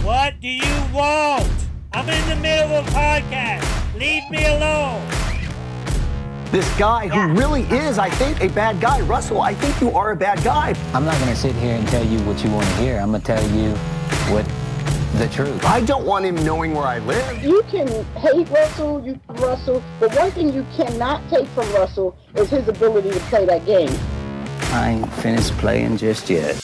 What do you want? I'm in the middle of a podcast. Leave me alone. This guy who really is, I think, a bad guy. Russell, I think you are a bad guy. I'm not going to sit here and tell you what you want to hear. I'm going to tell you what the truth. I don't want him knowing where I live. You can hate Russell, but one thing you cannot take from Russell is his ability to play that game. I ain't finished playing just yet.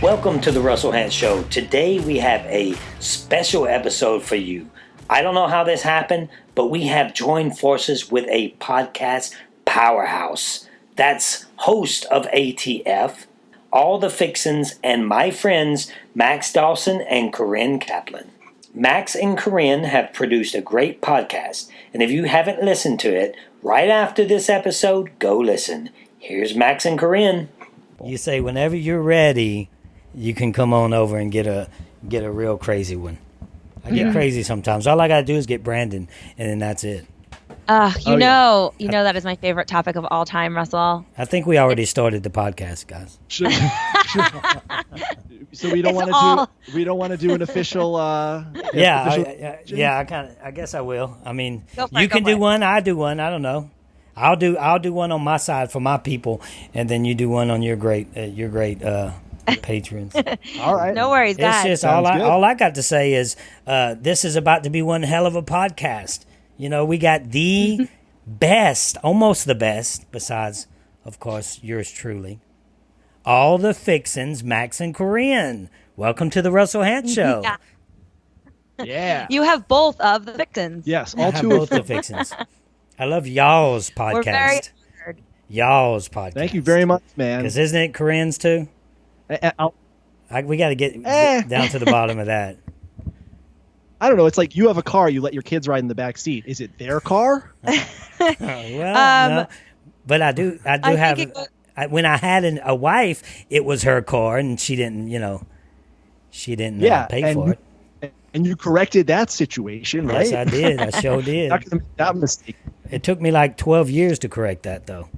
Welcome to the Russell Hantz Show. Today we have a special episode for you. I don't know how this happened, but we have joined forces with a podcast powerhouse. That's host of ATF, All the Fixins, and my friends Max Dawson and Corinne Kaplan. Max and Corinne have produced a great podcast, and if you haven't listened to it, right after this episode, go listen. Here's Max and Corinne. You say whenever you're ready, you can come on over and get a real crazy one. I get crazy sometimes. All I gotta do is get Brandon, and then that's it. You know that is my favorite topic of all time, Russell. I think we already started the podcast, guys. So we don't want to do an official. I guess I will. I mean, you can do one, I do one. I don't know. I'll do one on my side for my people, and then you do one on your great patrons. All right. No worries, guys. It's just all I got to say is this is about to be one hell of a podcast. You know, we got the best, almost the best, besides, of course, yours truly. All the Fixins, Max and Corinne. Welcome to the Russell Hantz Show. Yeah. You have both of the Fixins. Yes, all two of the Fixins. I love y'all's podcast. We're very honored. Y'all's podcast. Thank you very much, man. Because isn't it Corinne's too? We got to get down to the bottom of that. I don't know. It's like you have a car, you let your kids ride in the back seat. Is it their car? No. But I do have. When I had a wife, it was her car, and she didn't pay for it. And you corrected that situation, right? Yes, I did. I sure did. Not gonna make that mistake. It took me like 12 years to correct that, though.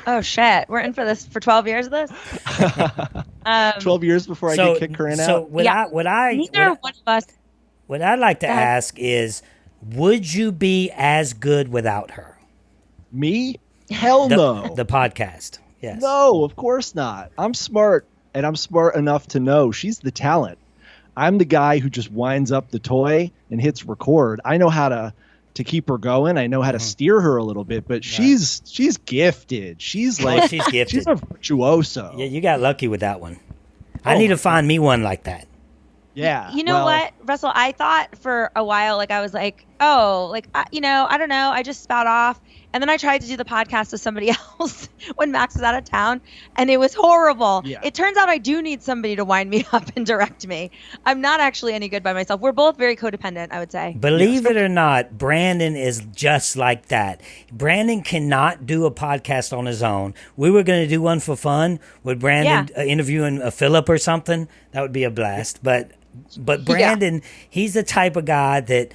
Oh shit! We're in for this for 12 years of this. 12 years before I get kicked Corinne out. So what I'd like to ask is, would you be as good without her? Me? Hell no. The podcast. Yes. No, of course not. I'm smart, and I'm smart enough to know she's the talent. I'm the guy who just winds up the toy and hits record. I know how to keep her going. I know how to steer her a little bit, but she's gifted. She's gifted. She's a virtuoso. Yeah, you got lucky with that one. I need to find me one like that. Yeah. You know what, Russell? I thought for a while, I was like, I don't know. I just spout off. And then I tried to do the podcast with somebody else when Max was out of town, and it was horrible. Yeah. It turns out I do need somebody to wind me up and direct me. I'm not actually any good by myself. We're both very codependent, I would say. Believe it or not, Brandon is just like that. Brandon cannot do a podcast on his own. We were going to do one for fun with Brandon interviewing a Philip or something. That would be a blast. But Brandon, he's the type of guy that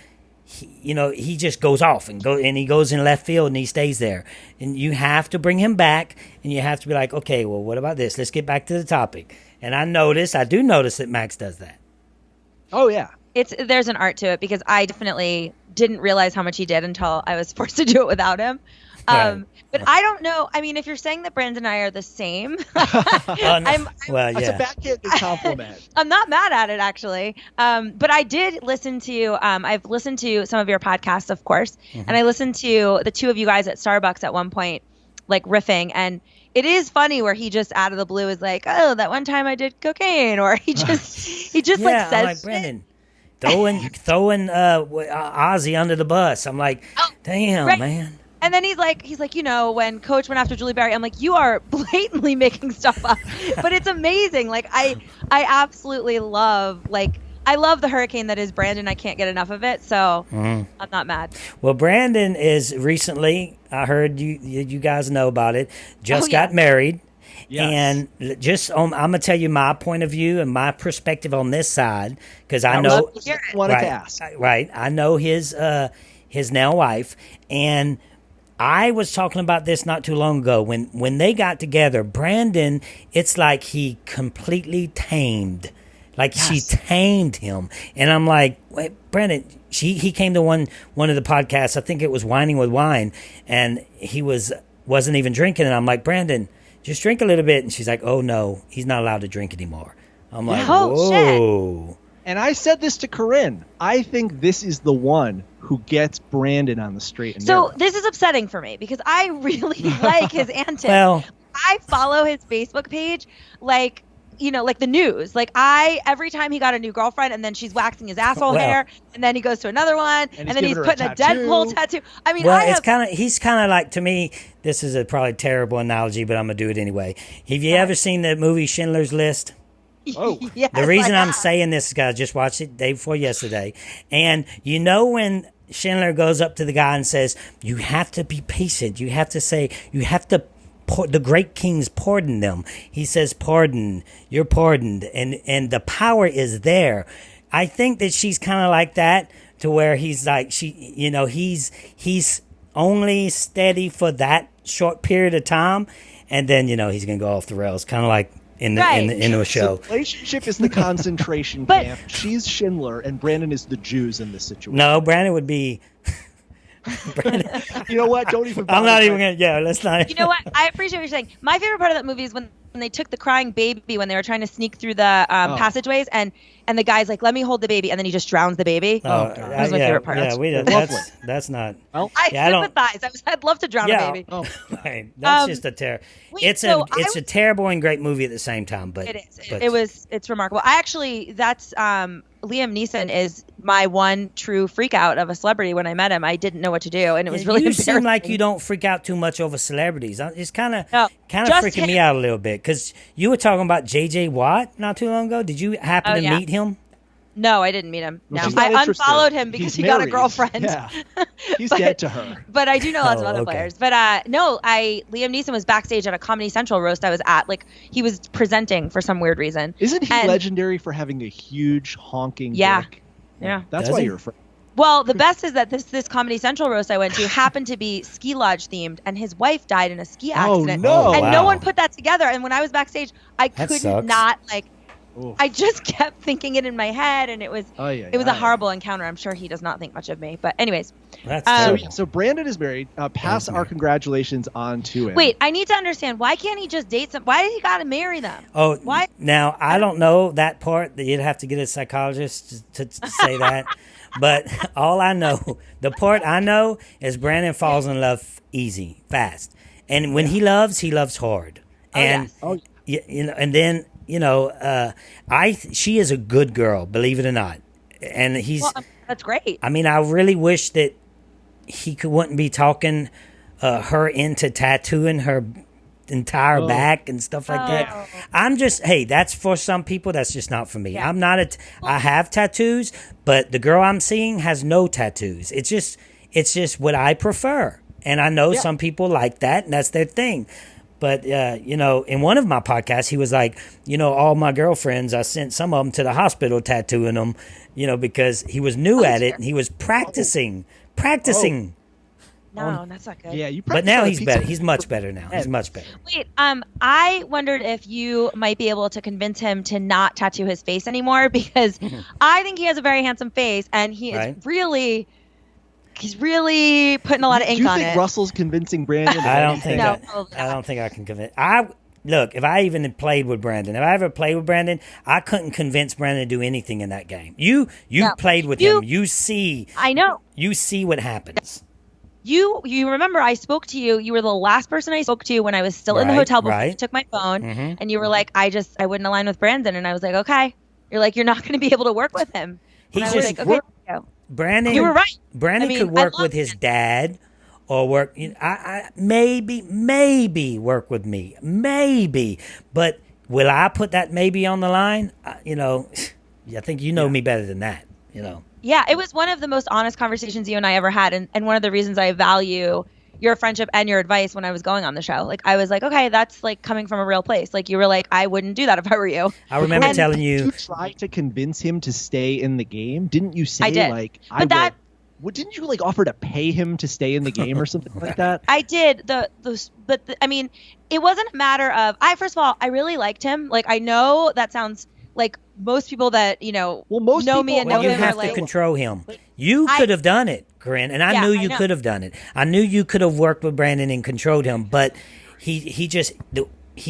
he just goes off and he goes in left field and he stays there. And you have to bring him back, and you have to be like, okay, well, what about this? Let's get back to the topic. And I do notice that Max does that. Oh yeah. There's an art to it, because I definitely didn't realize how much he did until I was forced to do it without him. Right. But I don't know. I mean, if you're saying that Brandon and I are the same, that's a backhanded compliment. I'm not mad at it, actually. But I did listen to, I've listened to some of your podcasts, of course, and I listened to the two of you guys at Starbucks at one point, like riffing, and it is funny where he just out of the blue is like, oh, that one time I did cocaine, or he just like says, I'm like, Brandon, throwing Ozzy under the bus. I'm like, damn, man. And then he's like, when Coach went after Julie Berry, I'm like, you are blatantly making stuff up, but it's amazing. Like, I absolutely love, I love the hurricane that is Brandon. I can't get enough of it, so I'm not mad. Well, Brandon is recently, I heard you guys know about it, got married. Yes. And just I'm going to tell you my point of view and my perspective on this side, because I know. Wanted to ask. Right. I know his now wife, and I was talking about this not too long ago. When they got together, Brandon, it's like he completely tamed. Like she tamed him. And I'm like, wait, Brandon, he came to one of the podcasts, I think it was Whining with Wine, and he wasn't even drinking. And I'm like, Brandon, just drink a little bit. And she's like, oh no, he's not allowed to drink anymore. I'm like, whoa. Shit. And I said this to Corinne. I think this is the one who gets Brandon on the straight and narrow. So this is upsetting for me because I really like his antics. Well, I follow his Facebook page like the news. Like every time he got a new girlfriend and then she's waxing his asshole hair and then he goes to another one and then he's putting a Deadpool tattoo. I mean, he's kind of like, to me, this is a probably terrible analogy, but I'm going to do it anyway. Have you ever seen the movie Schindler's List? Oh, yes, the reason I'm saying this is because I just watched it day before yesterday. And when Schindler goes up to the guy and says, you have to be patient. You have to say, the great kings pardon them. He says, pardon, you're pardoned. And the power is there. I think that she's kind of like that, to where he's like, he's only steady for that short period of time. And then, he's going to go off the rails, kind of like in a show. So relationship is the concentration camp. She's Schindler, and Brandon is the Jews in this situation. No, Brandon would be... Brandon. You know what? Don't even... I'm not even going to... Yeah, let's not... You know what? I appreciate what you're saying. My favorite part of that movie is when they took the crying baby when they were trying to sneak through the passageways, and the guy's like, let me hold the baby, and then he just drowns the baby. That was my favorite part. Yeah, that's not... Well, I sympathize. I'd love to drown a baby. Oh, right. That's just a terrible... It's a terrible and great movie at the same time, but... It is. It's remarkable. That's... Liam Neeson is my one true freak out of a celebrity. When I met him, I didn't know what to do, and it was really embarrassing. You seem like you don't freak out too much over celebrities. It's kind of freaking me out a little bit, because you were talking about J.J. Watt not too long ago. Did you happen to meet him? No, I didn't meet him. No, I unfollowed him because he got a girlfriend. Yeah. He's dead to her. But I do know lots of other players. But Liam Neeson was backstage at a Comedy Central roast I was at. Like, he was presenting for some weird reason. Isn't he legendary for having a huge honking dick? Yeah. That's why you're afraid. Well, the best is that this Comedy Central roast I went to happened to be ski lodge themed, and his wife died in a ski accident. Oh, no. And no one put that together. And when I was backstage, I could not, like... Oof. I just kept thinking it in my head, and it was a horrible encounter. I'm sure he does not think much of me, but anyways. So Brandon is married. Pass our congratulations on to him. Wait, I need to understand, why can't he just date some? Why does he got to marry them? Oh, why? Now I don't know that part. You'd have to get a psychologist to say that. But all I know, the part I know is Brandon falls in love easy, fast, and when he loves hard, and and then. She is a good girl, believe it or not. And that's great. I mean, I really wish that he wouldn't be talking her into tattooing her entire back and stuff like that. I'm just, that's for some people. That's just not for me. Yeah. I have tattoos, but the girl I'm seeing has no tattoos. It's just what I prefer. And I know some people like that, and that's their thing. But, in one of my podcasts, he was like, all my girlfriends, I sent some of them to the hospital tattooing them, because he was new at it and he was practicing. No, that's not good. Yeah, but now he's better. He's much better now. He's much better. Wait, I wondered if you might be able to convince him to not tattoo his face anymore, because I think he has a very handsome face, and he is really... He's really putting a lot of ink on it. Do you think Russell's convincing Brandon? I don't think I can convince. Look, if I even had played with Brandon, if I ever played with Brandon, I couldn't convince Brandon to do anything in that game. You played with him. You see. I know. You see what happens. You remember I spoke to you. You were the last person I spoke to when I was still in the hotel before you took my phone, and you were like, I wouldn't align with Brandon, and I was like, okay. You're like, you're not going to be able to work with him. He's just like, okay. Brandon, you were right. Brandon could work with his dad, or work. I maybe work with me, maybe. But will I put that maybe on the line? I think you know me better than that. Yeah, it was one of the most honest conversations you and I ever had, and one of the reasons I value your friendship and your advice when I was going on the show. Like, I was like, okay, that's like coming from a real place. Like, you were like, I wouldn't do that if I were you. I remember telling you. You tried to convince him to stay in the game. Didn't you say, I did. like, didn't you like offer to pay him to stay in the game or something like that? I did. I mean, it wasn't a matter of. First of all, I really liked him. Like, I know that sounds like most people that most know me people- and know You him have are to like, control him. You could have done it, Corinne, and I knew you could have done it. I knew you could have worked with Brandon and controlled him, but he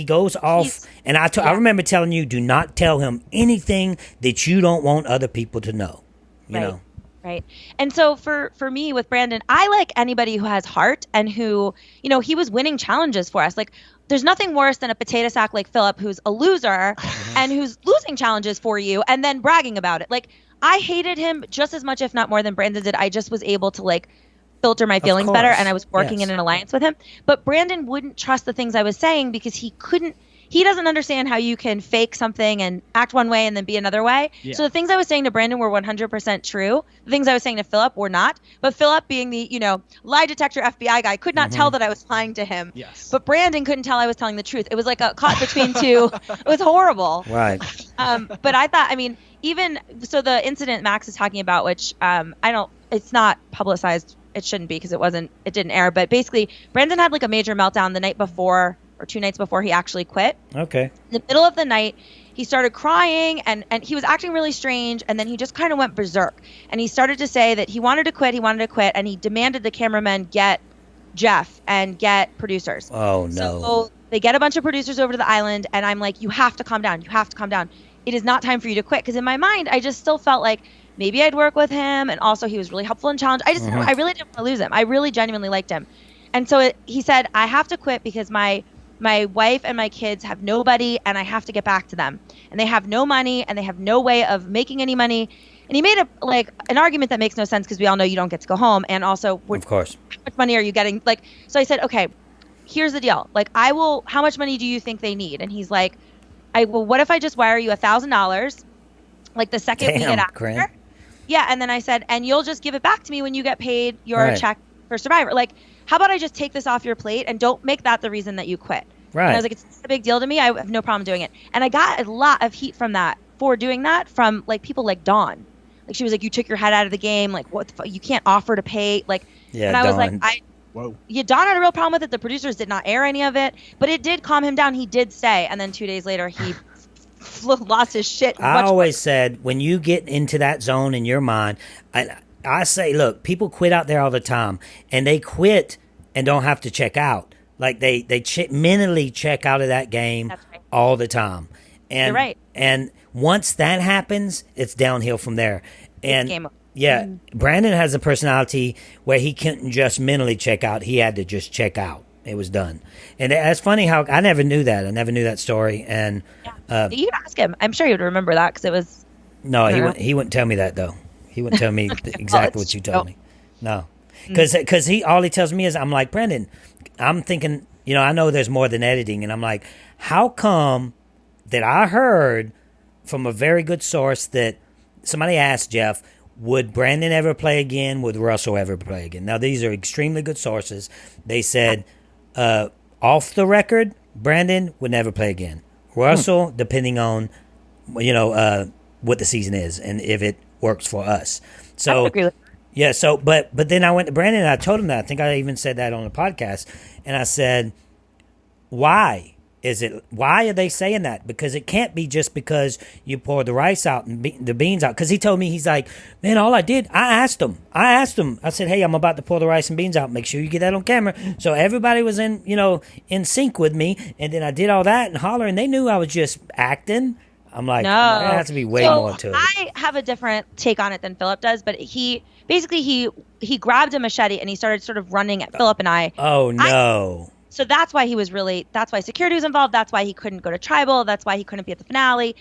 goes off. And I remember telling you, do not tell him anything that you don't want other people to know. You know. Right. And so for me with Brandon, I like anybody who has heart and who, he was winning challenges for us. Like, there's nothing worse than a potato sack like Philip, who's a loser and who's losing challenges for you and then bragging about it. Like, I hated him just as much, if not more, than Brandon did. I just was able to like filter my feelings better, and I was working in an alliance with him. But Brandon wouldn't trust the things I was saying because he doesn't understand how you can fake something and act one way and then be another way. Yeah. So the things I was saying to Brandon were 100% true. The things I was saying to Philip were not. But Philip, being the, lie detector FBI guy, could not tell that I was lying to him. Yes. But Brandon couldn't tell I was telling the truth. It was like a caught between two. It was horrible. Right. But I thought, even so the incident Max is talking about, which it's not publicized. It shouldn't be because it didn't air. But basically, Brandon had like a major meltdown the night before, or 2 nights before he actually quit. Okay. In the middle of the night, he started crying and he was acting really strange, and then he just kind of went berserk. And he started to say that he wanted to quit, and he demanded the cameramen get Jeff and get producers. Oh, no. So they get a bunch of producers over to the island, and I'm like, you have to calm down. You have to calm down. It is not time for you to quit. Because in my mind, I just still felt like maybe I'd work with him, and also he was really helpful in challenge. I really didn't want to lose him. I really genuinely liked him. And so he said, I have to quit because my wife and my kids have nobody, and I have to get back to them. And they have no money, and they have no way of making any money. And he made an argument that makes no sense because we all know you don't get to go home. And also, of course, how much money are you getting? Like, so I said, okay, here's the deal. Like, how much money do you think they need? And he's like, what if I just wire you $1,000? Like the second we get out there. Yeah. And then I said, and you'll just give it back to me when you get paid your check for Survivor. Like, how about I just take this off your plate and don't make that the reason that you quit? Right. And I was like, it's not a big deal to me. I have no problem doing it. And I got a lot of heat for doing that from like people like Dawn. Like, she was like, you took your head out of the game. Like, what the fuck? You can't offer to pay. Like, and I was like, whoa. Yeah, Dawn had a real problem with it. The producers did not air any of it, but it did calm him down. He did stay. And then 2 days later, he lost his shit. I always said, when you get into that zone in your mind, I say, look, people quit out there all the time, and they quit and don't have to check out. Like, they mentally check out of that game all the time. And, you're right. And once that happens, it's downhill from there. And game. Yeah, Brandon has a personality where he couldn't just mentally check out. He had to just check out. It was done. And that's funny how I never knew that. I never knew that story. And you can ask him. I'm sure he would remember that because it was. No, he wouldn't tell me that, though. He wouldn't tell me exactly what you told me. No. Because all he tells me is, I'm like, Brandon, I'm thinking, I know there's more than editing. And I'm like, how come that I heard from a very good source that somebody asked Jeff, would Brandon ever play again? Would Russell ever play again? Now, these are extremely good sources. They said, off the record, Brandon would never play again. Russell, depending on, what the season is and if it works for us. So, I agree with that. Yeah. So, but then I went to Brandon and I told him that. I think I even said that on the podcast. And I said, why are they saying that? Because it can't be just because you pour the rice out and the beans out. Because he told me, he's like, man, I asked him. I said, hey, I'm about to pour the rice and beans out. Make sure you get that on camera. So everybody was in sync with me. And then I did all that and holler, and they knew I was just acting. I'm like, no. There has to be way more to it. I have a different take on it than Philip does, but he grabbed a machete and he started sort of running at Philip and I. Oh, no. So that's why that's why security was involved. That's why he couldn't go to tribal. That's why he couldn't be at the finale.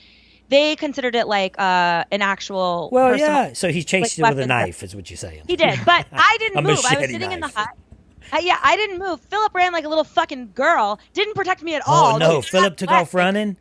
They considered it like an actual. Well, yeah. So he chased you with a knife, is what you're saying. He did, but I didn't move. I was sitting knife. in the hut. I didn't move. Philip ran like a little fucking girl. Didn't protect me at all. Oh no, Philip took off running.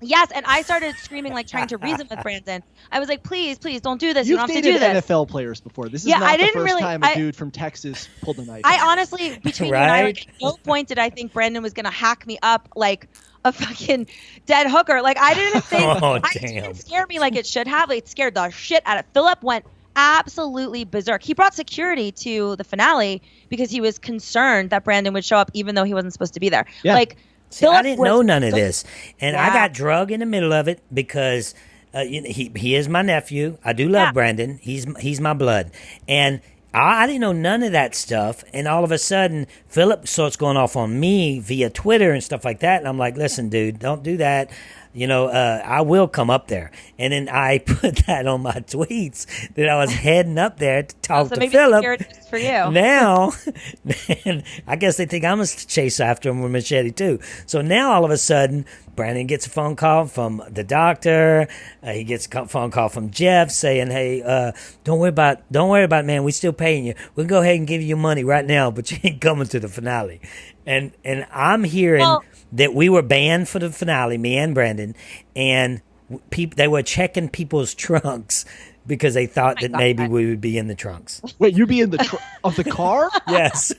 Yes, and I started screaming, like trying to reason with Brandon. I was like, please, don't do this. You You've don't have to do dated this. NFL players before. This is not the first time a dude from Texas pulled a knife. I honestly, between you and I, like, at no point did I think Brandon was going to hack me up like a fucking dead hooker. Like, I didn't think, it didn't scare me like it should have. Like, it scared the shit out of Philip. Went absolutely berserk. He brought security to the finale because he was concerned that Brandon would show up even though he wasn't supposed to be there. Yeah. Like, See, I Philip didn't was know none of so- this, and I Yeah. got drug in the middle of it because he is my nephew. I do love Yeah. Brandon. He's my blood, and I didn't know none of that stuff. And all of a sudden, Philip starts going off on me via Twitter and stuff like that, and I'm like, listen, dude, don't do that. I will come up there. And then I put that on my tweets that I was heading up there to talk so to maybe Philip. security is for you. Now, I guess they think I'm going to chase after him with machete too. So now all of a sudden, Brandon gets a phone call from the doctor. He gets a phone call from Jeff saying, "Hey, don't worry about it, man. We still paying you. We'll go ahead and give you your money right now, but you ain't coming to the finale." And I'm hearing that we were banned for the finale, me and Brandon, and they were checking people's trunks because they thought that maybe we would be in the trunks. Wait, you be in the of the car? Yes.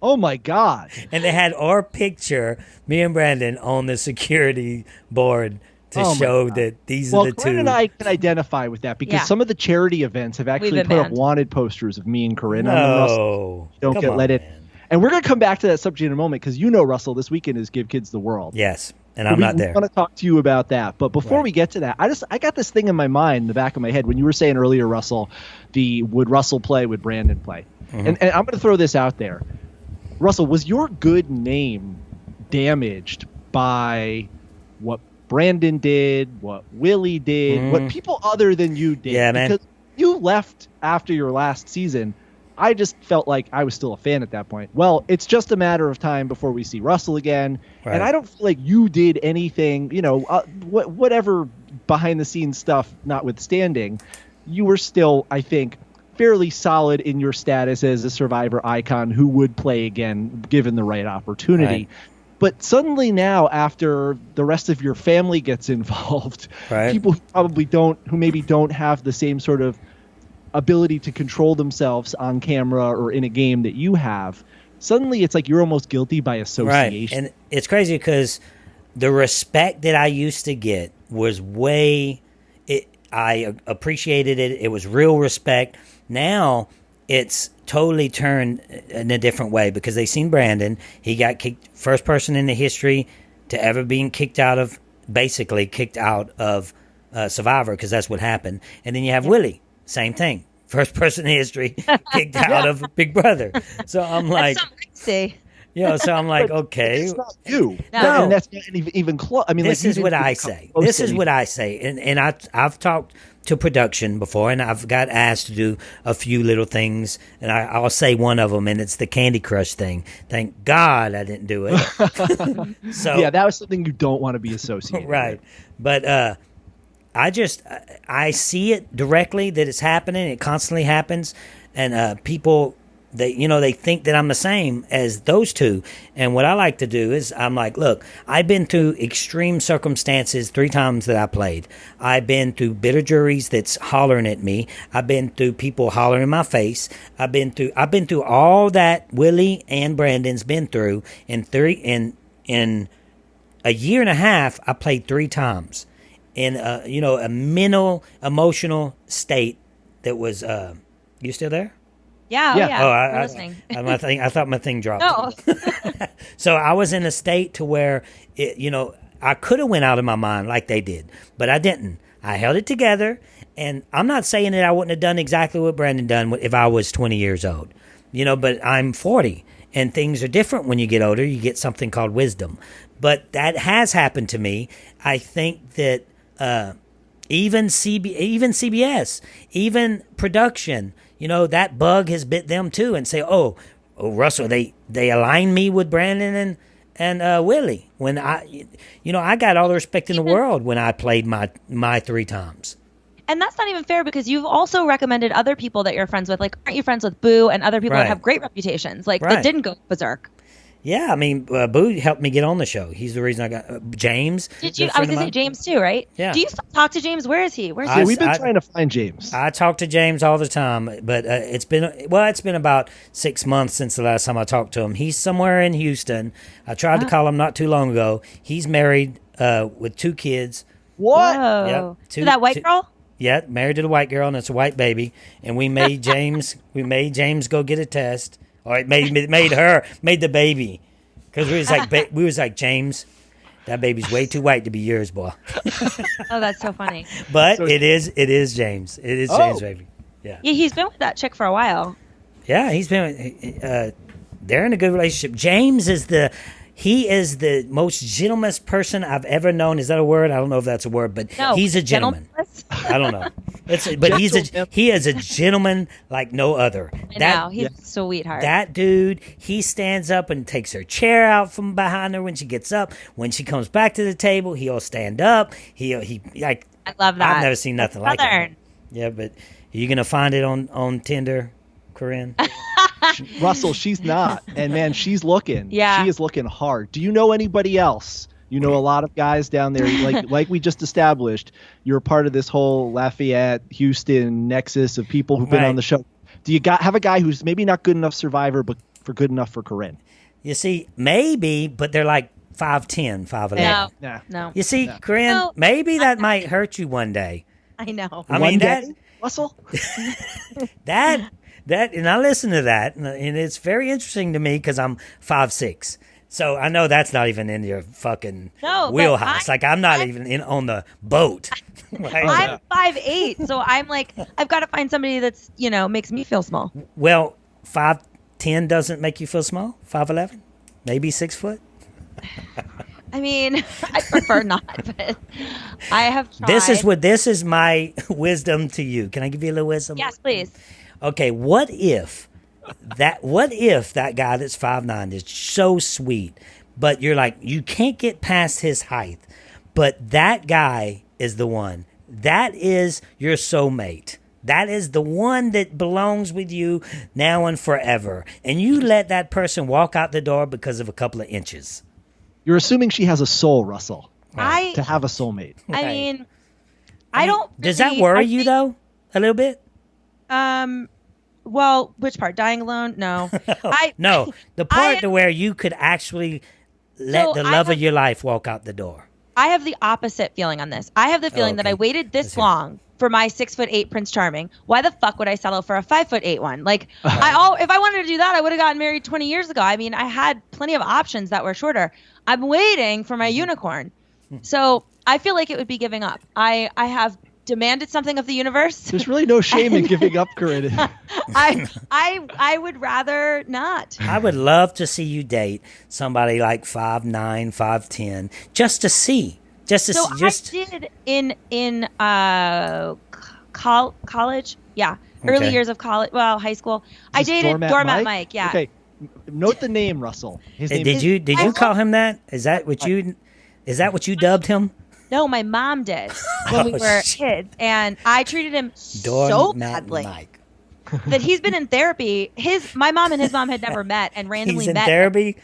Oh my God! And they had our picture, me and Brandon, on the security board to Oh my show God. that these are the Corinne two. and I can identify with that because Yeah. some of the charity events have actually been put up banned. wanted posters of me and Corinne on them. Russell, No, don't come get on, let in. man. And we're going to come back to that subject in a moment because Russell, this weekend is Give Kids the World. Yes, and I'm not there. I want to talk to you about that. But before Right. we get to that, I got this thing in my mind, in the back of my head, when you were saying earlier, Russell, would Russell play, would Brandon play? Mm-hmm. And I'm going to throw this out there. Russell, was your good name damaged by what Brandon did, what Willie did, what people other than you did? Yeah, man. Because you left after your last season. I just felt like I was still a fan at that point. Well, it's just a matter of time before we see Russell again. Right. And I don't feel like you did anything, whatever behind the scenes stuff notwithstanding, you were still, I think, fairly solid in your status as a Survivor icon who would play again given the right opportunity. Right. But suddenly now, after the rest of your family gets involved, Right. people who maybe don't have the same sort of ability to control themselves on camera or in a game that you have, suddenly it's like you're almost guilty by association. Right, and it's crazy because the respect that I used to get was I appreciated it. It was real respect. Now it's totally turned in a different way because they seen Brandon. He got kicked, first person in the history to ever being kicked out of Survivor, because that's what happened. And then you have Willie, same thing. First person in history kicked out of Big Brother. So I'm like, See. so I'm like, okay. It's not you. No. And that's not even close. I mean, This like, is what I say. This is what I say. And I've talked to production before, and I've got asked to do a few little things, and I'll say one of them, and it's the Candy Crush thing. Thank God I didn't do it. So Yeah, that was something you don't want to be associated right. with. But I see it directly that it's happening. It constantly happens, and people they think that I'm the same as those two. And what I like to do is I'm like, look, I've been through extreme circumstances 3 times that I played. I've been through bitter juries that's hollering at me. I've been through people hollering in my face. I've been through all that Willie and Brandon's been through in a year and a half. I played 3 times in a mental, emotional state that was. You still there? Yeah. Yeah. Oh, yeah. Oh, We're listening. I thought my thing dropped. No. So I was in a state to where I could have went out of my mind like they did, but I didn't. I held it together, and I'm not saying that I wouldn't have done exactly what Brandon done if I was 20 years old, but I'm 40, and things are different when you get older. You get something called wisdom, but that has happened to me. I think that even CBS, even production, that bug has bit them too, and say, oh Russell, they aligned me with Brandon and Willie when I got all the respect in the world when I played my 3 times. And that's not even fair because you've also recommended other people that you're friends with. Like, aren't you friends with Boo and other people Right. that have great reputations, like Right. that didn't go berserk? Yeah, I mean, Boo helped me get on the show. He's the reason I got James. Did good you? I friend was of gonna say mine. James too, right? Yeah. Do you still talk to James? Where is he? Where's Yeah, he? we've been I- trying to find James. I talk to James all the time, but it's been about 6 months since the last time I talked to him. He's somewhere in Houston. I tried to call him not too long ago. He's married with 2 kids. What? Whoa. Yep. To that white girl? Yeah, married to the white girl, and it's a white baby. And we made James. We made James go get a test. Or it made the baby, because we was like James, that baby's way too white to be yours, boy. Oh, that's so funny. But it is James. It is James' baby. Yeah. Yeah, he's been with that chick for a while. Yeah, he's been. They're in a good relationship. James is the most gentlemanest person I've ever known. Is that a word? I don't know if that's a word, but No, he's a gentleman. I don't know. He is a gentleman like no other. I know, he's a sweetheart. That dude, he stands up and takes her chair out from behind her when she gets up. When she comes back to the table, he'll stand up. He like. I love that. I've never seen nothing like it. Yeah, but are you gonna find it on Tinder, Corinne? Russell, she's not. And man, she's looking. Yeah. She is looking hard. Do you know anybody else? You know a lot of guys down there, like we just established. You're a part of this whole Lafayette, Houston nexus of people who've been on the show. Do you have a guy who's maybe not good enough Survivor, but good enough for Corinne? You see, maybe, but they're like 5'10", 5'11". No. You see, Corinne, maybe that might hurt you one day. I know. I mean, that Russell. that and I listen to that, and it's very interesting to me because I'm 5'6". So I know that's not even in your fucking wheelhouse. I'm not even on the boat. Right? I'm 5'8", so I'm like, I've got to find somebody that's, makes me feel small. Well, 5'10" doesn't make you feel small? 5'11"? Maybe 6 foot? I mean, I prefer not, but I have tried. This is my wisdom to you. Can I give you a little wisdom? Yes, please. Okay, what if that guy that's 5'9" is so sweet, but you're like, you can't get past his height, but that guy is the one. That is your soulmate. That is the one that belongs with you now and forever. And you let that person walk out the door because of a couple of inches. You're assuming she has a soul, Russell. Right. To have a soulmate. I mean, I don't. Does that worry you though? A little bit? Well, which part? Dying alone? No. No, the part to where you could actually let the love of your life walk out the door. I have the opposite feeling on this. I have the feeling that I waited this long for my 6'8" Prince Charming. Why the fuck would I settle for a 5'8" one? Like, if I wanted to do that, I would have gotten married 20 years ago. I mean, I had plenty of options that were shorter. I'm waiting for my unicorn. So I feel like it would be giving up. I have demanded something of the universe. There's really no shame in giving up, Corinne. I would rather not. I would love to see you date somebody like 5'9", 5'10", just to see. I did in college. Yeah. Okay. Early years of college. Well, high school. I dated Doormat Mike. Yeah. Okay. Note the name, Russell. His name did you call him that? Is that what you dubbed him? No, my mom did when we were kids, and I treated him so badly that he's been in therapy. My mom and his mom had never met, and randomly met. He's in therapy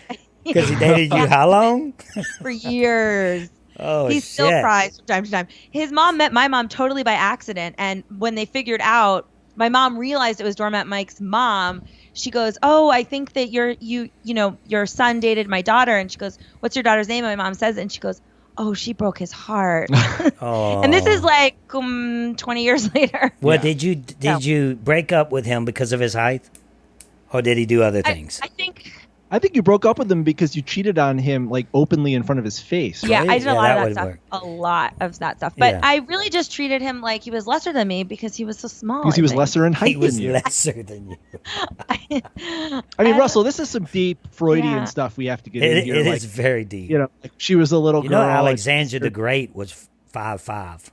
because he dated you how long? For years. Oh, he still cries from time to time. His mom met my mom totally by accident, and when they figured out, my mom realized it was Doormat Mike's mom. She goes, "Oh, I think that your son dated my daughter," and she goes, "What's your daughter's name?" And my mom says it, and she goes, "Oh, she broke his heart." Oh. And this is like 20 years later. Well, did you break up with him because of his height, or did he do other things? I think you broke up with him because you cheated on him like openly in front of his face. Right? Yeah, I did a lot of that stuff. A lot of that stuff. But I really just treated him like he was lesser than me because he was so small. Because he was lesser in height than you. Lesser than you. I mean, Russell, this is some deep Freudian stuff we have to get in here. It is very deep. Like she was a little girl. Alexander the Great was 5'5".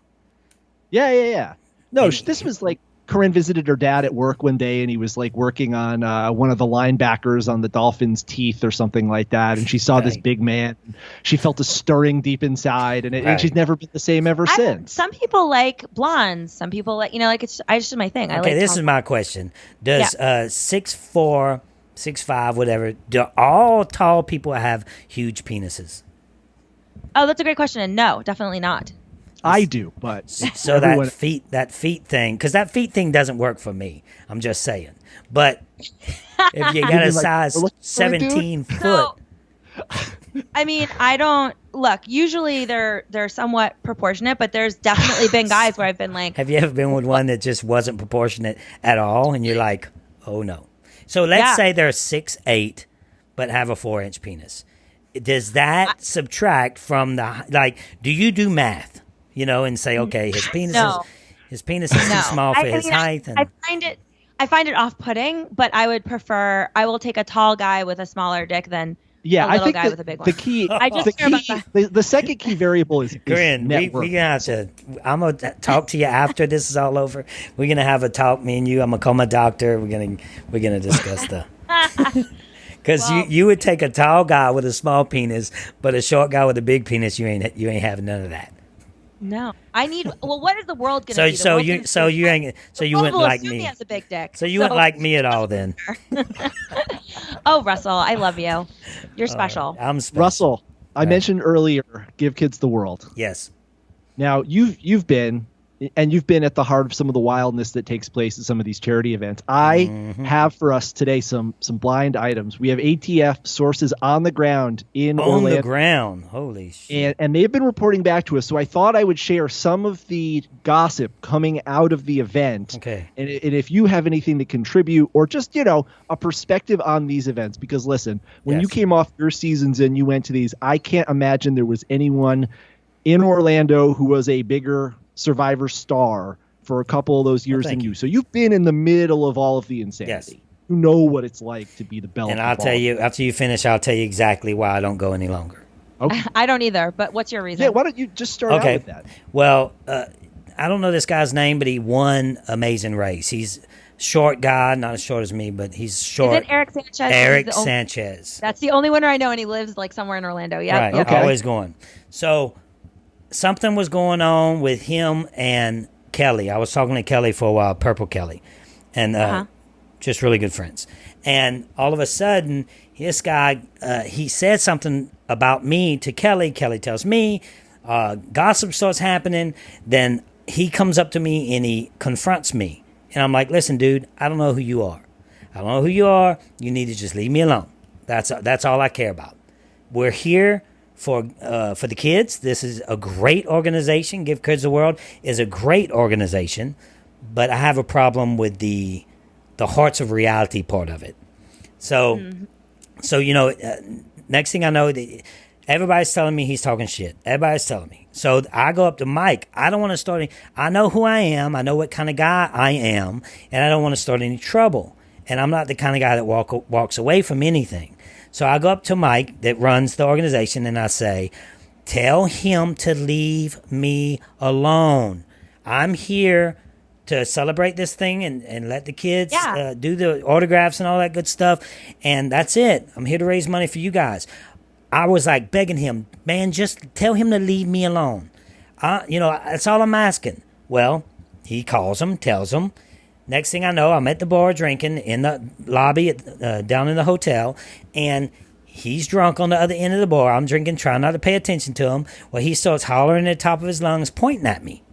Yeah. No, this was like Corinne visited her dad at work one day, and he was like working on one of the linebackers on the Dolphins' teeth or something like that. And she saw this big man. She felt a stirring deep inside, and she's never been the same ever since. Some people like blondes. Some people like, it's just my thing. Okay, this is my question. Does 6'4", 6'5", whatever, do all tall people have huge penises? Oh, that's a great question. And no, definitely not. I do, but so that feet thing, because that feet thing doesn't work for me. I'm just saying. But if you got a size 17 foot, I mean, I don't look. Usually they're somewhat proportionate, but there's definitely been guys where I've been like, Have you ever been with one that just wasn't proportionate at all, and you're like, oh no? So let's say they're 6'8", but have a 4-inch penis. Does that subtract from the like? Do you do math? And say, okay, his penis is too small for his height. And I find it off-putting, but I will take a tall guy with a smaller dick than a little guy with a big one. The second key variable is Corinne, we're gonna have to. I'm gonna talk to you after this is all over. We're gonna have a talk, me and you. I'm gonna call my doctor. We're gonna discuss the. Because you would take a tall guy with a small penis, but a short guy with a big penis, you ain't having none of that. No, I need. Well, what is the world gonna be? So you wouldn't like me. He has a big dick. So you wouldn't like me at all then. Oh, Russell, I love you. You're special. I'm special. Russell, I mentioned earlier, give kids the world. Yes. Now you've been at the heart of some of the wildness that takes place at some of these charity events. I have for us today some blind items. We have ATF sources on the ground in Orlando. On the ground. Holy shit. And they've been reporting back to us. So I thought I would share some of the gossip coming out of the event. Okay. And if you have anything to contribute or just, a perspective on these events. Because listen, when you came off your seasons and you went to these, I can't imagine there was anyone in Orlando who was a bigger Survivor star for a couple of those years than you. So you've been in the middle of all of the insanity. Yes. You know what it's like to be the belle. And I'll tell you, after you finish, I'll tell you exactly why I don't go any longer. Okay. I don't either, but what's your reason? Yeah, why don't you just start out with that? Well, I don't know this guy's name, but he won Amazing Race. He's a short guy, not as short as me, but he's short. Is it Eric Sanchez? Eric Sanchez. That's the only winner I know, and he lives like somewhere in Orlando. Yeah. Right. Okay. Always going. So something was going on with him and Kelly. I was talking to Kelly for a while, Purple Kelly, and just really good friends. And all of a sudden, this guy, he said something about me to Kelly. Kelly tells me, gossip starts happening. Then he comes up to me and he confronts me. And I'm like, listen, dude, I don't know who you are. I don't know who you are. You need to just leave me alone. That's all I care about. We're here for the kids. This is a great organization. Give Kids the World is a great organization, but I have a problem with the Hearts of Reality part of it. So, next thing I know, everybody's telling me he's talking shit. Everybody's telling me. So I go up to Mike. I don't want to start any. I know who I am. I know what kind of guy I am, and I don't want to start any trouble. And I'm not the kind of guy that walks away from anything. So I go up to Mike that runs the organization and I say, tell him to leave me alone. I'm here to celebrate this thing and let the kids do the autographs and all that good stuff. And that's it. I'm here to raise money for you guys. I was like begging him, man, just tell him to leave me alone. That's all I'm asking. Well, he calls him, tells him. Next thing I know, I'm at the bar drinking in the lobby down in the hotel, and he's drunk on the other end of the bar. I'm drinking, trying not to pay attention to him. Well, he starts hollering at the top of his lungs, pointing at me.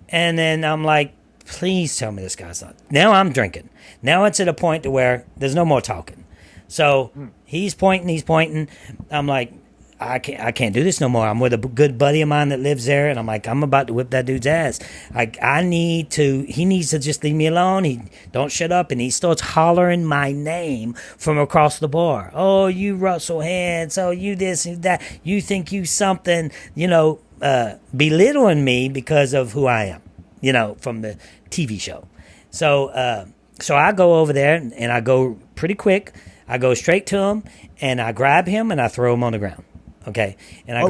And then I'm like, please tell me this guy's not. Now I'm drinking. Now it's at a point to where there's no more talking. So he's pointing. I'm like, I can't do this no more. I'm with a good buddy of mine that lives there, and I'm like, I'm about to whip that dude's ass. He needs to just leave me alone. He don't shut up, and he starts hollering my name from across the bar. Oh, you Russell Hantz. Oh, you this and that. You think you something, belittling me because of who I am, from the TV show. So I go over there, and I go pretty quick. I go straight to him, and I grab him, and I throw him on the ground. Okay, and I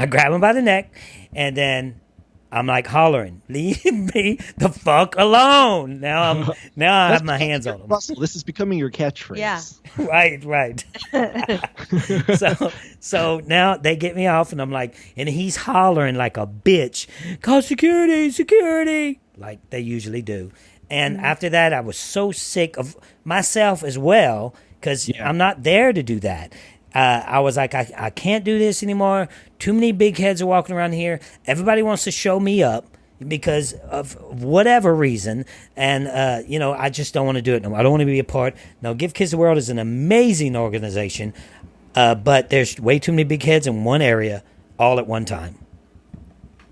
grab him by the neck, and then I'm like hollering, "Leave me the fuck alone!" Now I have my hands on him. Russell, this is becoming your catchphrase. Yeah. Right. So now they get me off, and I'm like, and he's hollering like a bitch, "Call security!" Like they usually do. And after that, I was so sick of myself as well, because I'm not there to do that. I was like, I can't do this anymore. Too many big heads are walking around here. Everybody wants to show me up because of whatever reason. And, I just don't want to do it no more. I don't want to be a part. No, Give Kids the World is an amazing organization. but there's way too many big heads in one area all at one time.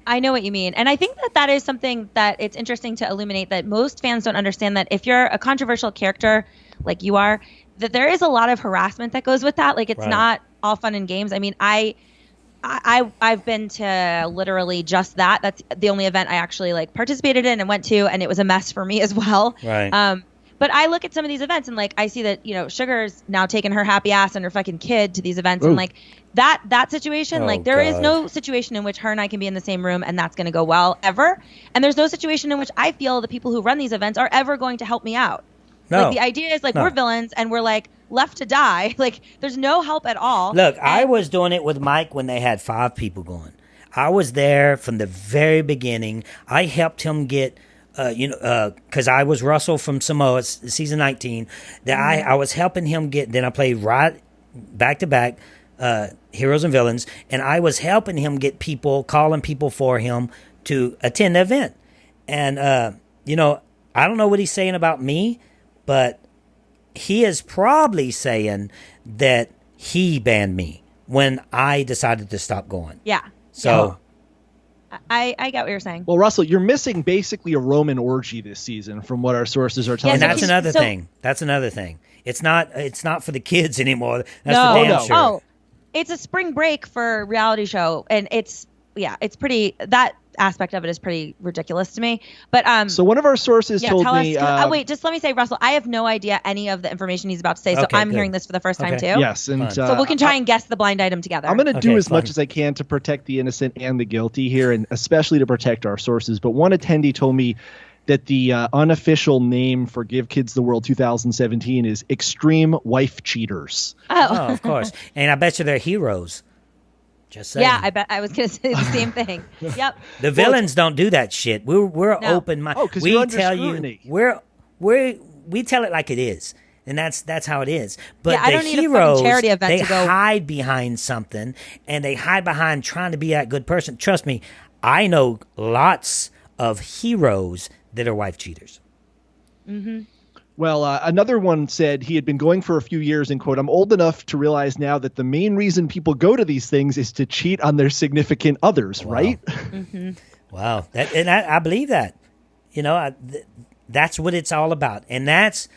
I know what you mean. And I think that is something that it's interesting to illuminate, that most fans don't understand, that if you're a controversial character like you are, that there is a lot of harassment that goes with that. Like, it's not all fun and games. I mean, I've been to literally just that. That's the only event I actually like participated in and went to, and it was a mess for me as well. Right. But I look at some of these events and like I see that, you know, Sugar's now taking her happy ass and her fucking kid to these events. Ooh. And like that situation, like there is no situation in which her and I can be in the same room and that's going to go well ever. And there's no situation in which I feel the people who run these events are ever going to help me out. No. Like the idea is like we're villains and we're like left to die. Like there's no help at all. Look, I was doing it with Mike when they had 5 people going. I was there from the very beginning. I helped him get, because I was Russell from Samoa, season 19. That I was helping him get. Then I played right back to back, Heroes and Villains, and I was helping him get people, calling people for him to attend the event. And I don't know what he's saying about me, but he is probably saying that he banned me when I decided to stop going. Yeah. So. I get what you're saying. Well, Russell, you're missing basically a Roman orgy this season, from what our sources are telling us. And us. That's another thing. It's not for the kids anymore. That's for damn sure. Oh, it's a spring break for a reality show, and it's pretty. That aspect of it is pretty ridiculous to me. But so one of our sources told me. Wait, just let me say, Russell, I have no idea any of the information he's about to say, so I'm hearing this for the first time too. Yes, and so we can try and guess the blind item together. I'm going to do as much as I can to protect the innocent and the guilty here, and especially to protect our sources. But one attendee told me that the unofficial name for Give Kids the World 2017 is Extreme Wife Cheaters. Oh, of course, and I bet you they're heroes. Just saying. Yeah, I bet I was going to say the same thing. Yep. The villains don't do that shit. We're open minded. Oh, because we tell scrutiny. We tell it like it is, and that's how it is. But I don't need a fucking charity event to go. Hide behind something, and they hide behind trying to be that good person. Trust me, I know lots of heroes that are wife cheaters. Mm-hmm. Well, another one said he had been going for a few years and, quote, I'm old enough to realize now that the main reason people go to these things is to cheat on their significant others, right? Mm-hmm. Wow. I believe that. That's what it's all about. And that's,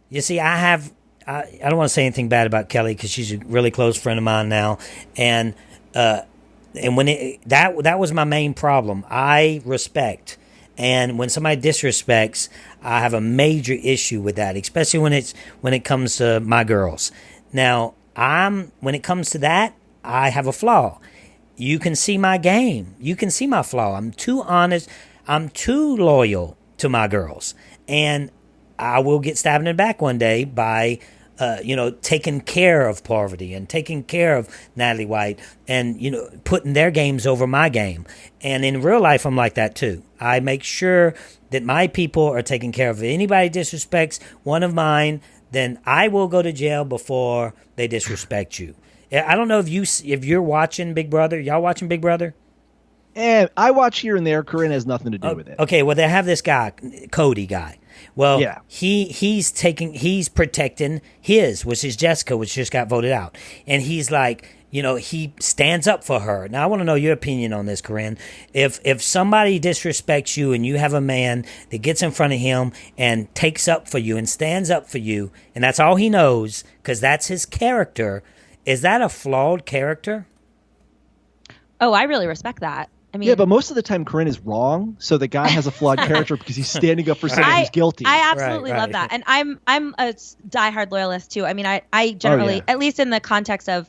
you see, I don't want to say anything bad about Kelly because she's a really close friend of mine now. And when that was my main problem. I respect. And when somebody disrespects, I have a major issue with that, especially when it comes to my girls. Now, when it comes to that, I have a flaw. You can see my game. You can see my flaw. I'm too honest. I'm too loyal to my girls. And I will get stabbed in the back one day by taking care of Parvati and taking care of Natalie White and, putting their games over my game. And in real life, I'm like that too. I make sure that my people are taken care of. If anybody disrespects one of mine, then I will go to jail before they disrespect you. I don't know if you're watching Big Brother. Y'all watching Big Brother? And I watch here and there. Corinne has nothing to do with it. Okay, well, they have this guy, Cody guy. Well, yeah. He's protecting his, which is Jessica, which just got voted out. And he's like, he stands up for her. Now, I want to know your opinion on this, Corinne. If somebody disrespects you and you have a man that gets in front of him and takes up for you and stands up for you, and that's all he knows because that's his character, is that a flawed character? Oh, I really respect that. I mean, yeah, but most of the time Corinne is wrong, so the guy has a flawed character because he's standing up for someone who's guilty. I absolutely love that, and I'm a diehard loyalist too. I mean, I generally, at least in the context of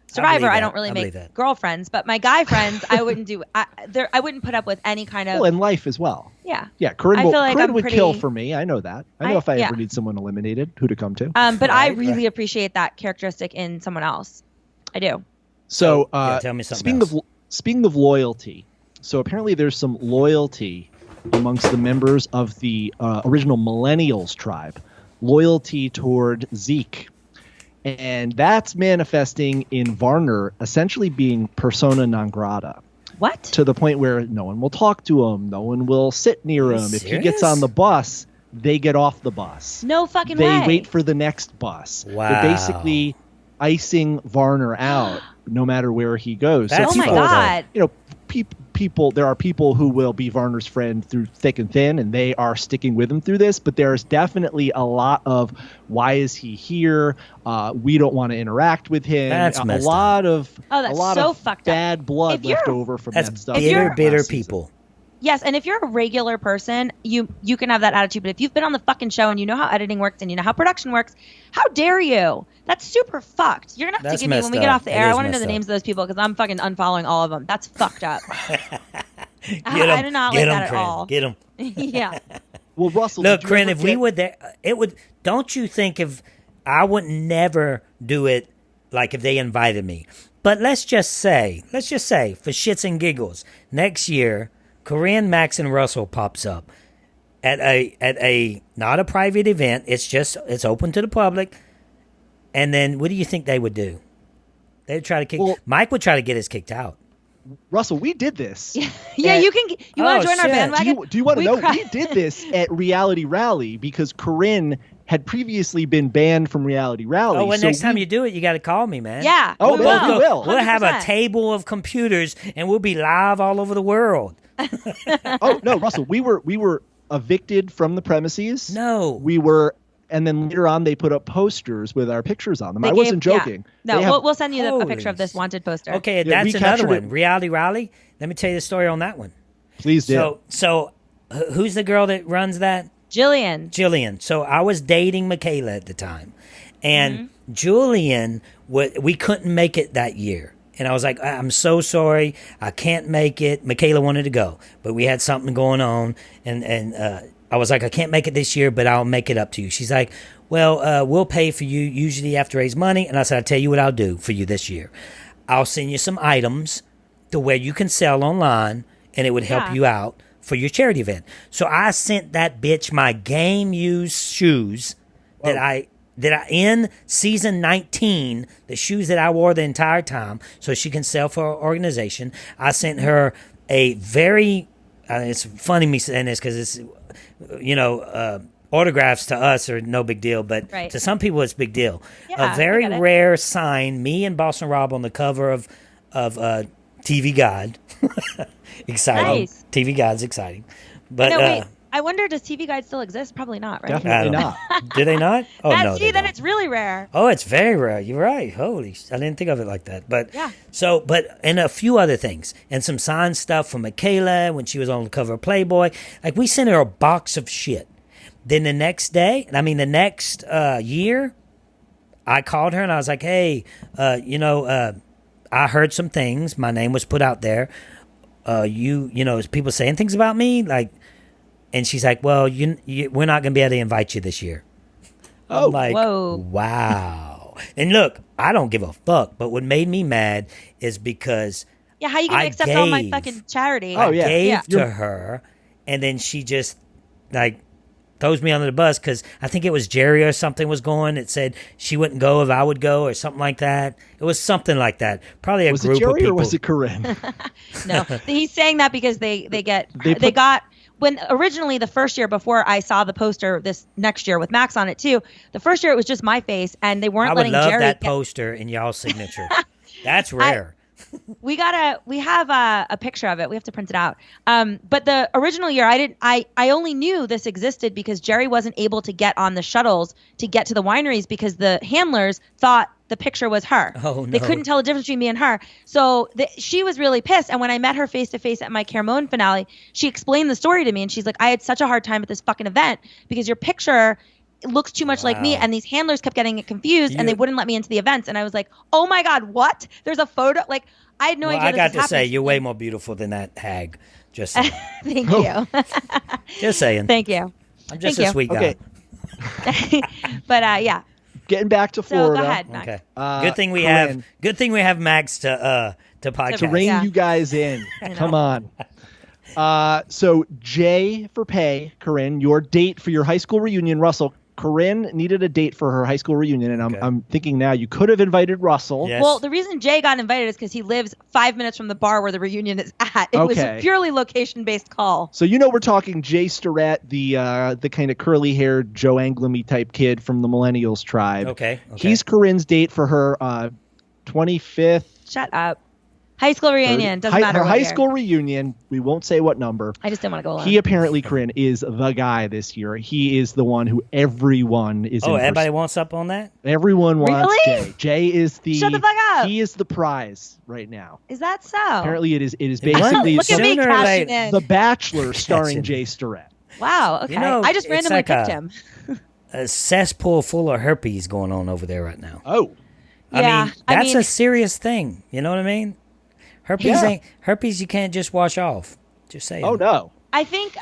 Survivor, I don't really make girlfriends, but my guy friends, I wouldn't do. I wouldn't put up with any kind of. Well, in life as well. Yeah. Yeah, Corinne would kill for me. I know that. I know if I ever need someone eliminated, who to come to. But I really appreciate that characteristic in someone else. I do. So, tell me something speaking of loyalty, so apparently there's some loyalty amongst the members of the original Millennials tribe, loyalty toward Zeke. And that's manifesting in Varner essentially being persona non grata. What? To the point where no one will talk to him, no one will sit near him. If he gets on the bus, they get off the bus. No fucking way. They wait for the next bus. Wow. They're basically icing Varner out no matter where he goes. That's Oh my God. You know, people. There are people who will be Varner's friend through thick and thin, and they are sticking with him through this. But there's definitely a lot of why is he here? We don't want to interact with him. That's a messed lot up. of that's a lot so of fucked up. bad blood If you're- left over from That's that stuff. bitter, bitter last season. people. Yes, and if you're a regular person, you can have that attitude. But if you've been on the fucking show and you know how editing works and you know how production works, how dare you? That's super fucked. You're gonna have That's to give me when messed we get up. off the It air. I is want to know messed the up. names of those people because I'm fucking unfollowing all of them. That's fucked up. Get I 'em. do not Get like 'em, that at Corinne. all. Get 'em. Yeah. Well, Russell, Look, did you Corinne, ever if we get- were there, it would. Don't you think if I would never do it like if they invited me? But let's just say, for shits and giggles, next year, Corinne, Max, and Russell pops up at a not a private event. It's open to the public. And then what do you think they would do? They'd try to kick. Well- Mike would try to get us kicked out. Russell, we did this. Yeah, you can. You want Oh, to join our shit. bandwagon? Do you want to know? cried- We did this at Reality Rally because Corinne had previously been banned from Reality Rally. Oh, well, so next time we- you do it, you got to call me, man. Yeah. Oh, we man, we will. We'll have a 100%. table of computers, and we'll be live all over the world. Oh no, Russell, we were evicted from the premises. No. We were, and then later on they put up posters with our pictures on them. They I wasn't gave- yeah. joking. No, They have- we'll send you a Holy picture of this wanted poster. Okay, Yeah, that's we another captured one. it. Reality Rally. Let me tell you the story on that one. Please do. So who's the girl that runs that? Jillian. Jillian. So I was dating Michaela at the time, and Mm-hmm. Julian, we couldn't make it that year. And I was like, I'm so sorry, I can't make it. Michaela wanted to go, but we had something going on, and I was like, I can't make it this year, but I'll make it up to you. She's like, well, we'll pay for you. Usually you have to raise money. And I said, I'll tell you what I'll do for you this year. I'll send you some items to where you can sell online, and it would help Yeah. you out for your charity event. So I sent that bitch my game used shoes that I in season 19, the shoes that I wore the entire time, so she can sell for her organization. I sent her a very it's funny me saying this because it's autographs to us are no big deal, but Right. to some people it's a big deal. Yeah, A very I get it. rare sign, me and Boston Rob on the cover of TV Guide. Exciting. Nice. TV Guide's exciting. But No, wait. I wonder, does TV Guide still exist? Probably not, right? I Definitely don't not. know. Do they not? Oh, no, See, they then don't. it's really rare. Oh, it's very rare. You're right. Holy, I didn't think of it like that. But Yeah. So, and a few other things, and some signed stuff from Michaela when she was on the cover of Playboy. Like we sent her a box of shit. Then the next year, I called her and I was like, "Hey, I heard some things. My name was put out there. Is people saying things about me like." And she's like, well, we're not going to be able to invite you this year. Oh, I'm like, whoa. wow. And look, I don't give a fuck. But what made me mad is because Yeah, how you gonna I accept all my gave- fucking charity? Oh, yeah. I gave Yeah. to her, and then she just like throws me under the bus because I think it was Jerry or something was going. It said she wouldn't go if I would go or something like that. It was something like that. Probably a Was it group of Jerry people. or was it Corinne? No, he's saying that because they put- got when originally the first year before I saw the poster this next year with Max on it too. The first year it was just my face and they weren't I would letting love Jerry. that poster in y'all's signature. That's rare. We have a picture of it. We have to print it out. But the original year I only knew this existed because Jerry wasn't able to get on the shuttles to get to the wineries because the handlers thought the picture was her. Oh, They no. couldn't tell the difference between me and her. So she was really pissed. And when I met her face to face at my Caramoan finale, she explained the story to me and she's like, I had such a hard time at this fucking event because your picture looks too much like me, and these handlers kept getting it confused and they wouldn't let me into the events. And I was like, oh my God, what? There's a photo. Like, I had no Well, idea. I got this to say, happening. you're way more beautiful than that hag. Just saying. Thank you. Just saying. Thank you. I'm just thank a you. sweet guy. Okay. But yeah. Getting back to So Florida. go ahead, Max. Okay. Uh, Good thing we Corinne. have Max to podcast. To rein Yeah. you guys in. know. Come on. So J for pay, Corinne, your date for your high school reunion, Russell. Corinne needed a date for her high school reunion, and I'm thinking now you could have invited Russell. Yes. Well, the reason Jay got invited is because he lives 5 minutes from the bar where the reunion is at. It was a purely location-based call. So we're talking Jay Starrett, the kind of curly-haired Joe Anglemy type kid from the Millennials tribe. Okay. He's Corinne's date for her 25th. Shut up. High school reunion. Doesn't matter her what high year. school reunion. We won't say what number. I just didn't want to go alone. He apparently, Corinne, is the guy this year. He is the one who everyone is. Oh, everybody wants up on that? Everyone wants Really? Jay. Jay is the. Shut the fuck up. He is the prize right now. Is that so? Apparently, it is. It is basically Look at me cashing in. The Bachelor starring Jay Starrett. Wow. Okay. I just randomly picked him. A cesspool full of herpes going on over there right now. Oh. Yeah. I mean, that's a serious thing. You know what I mean? Herpes you can't just wash off. Just saying. Oh, no. I think,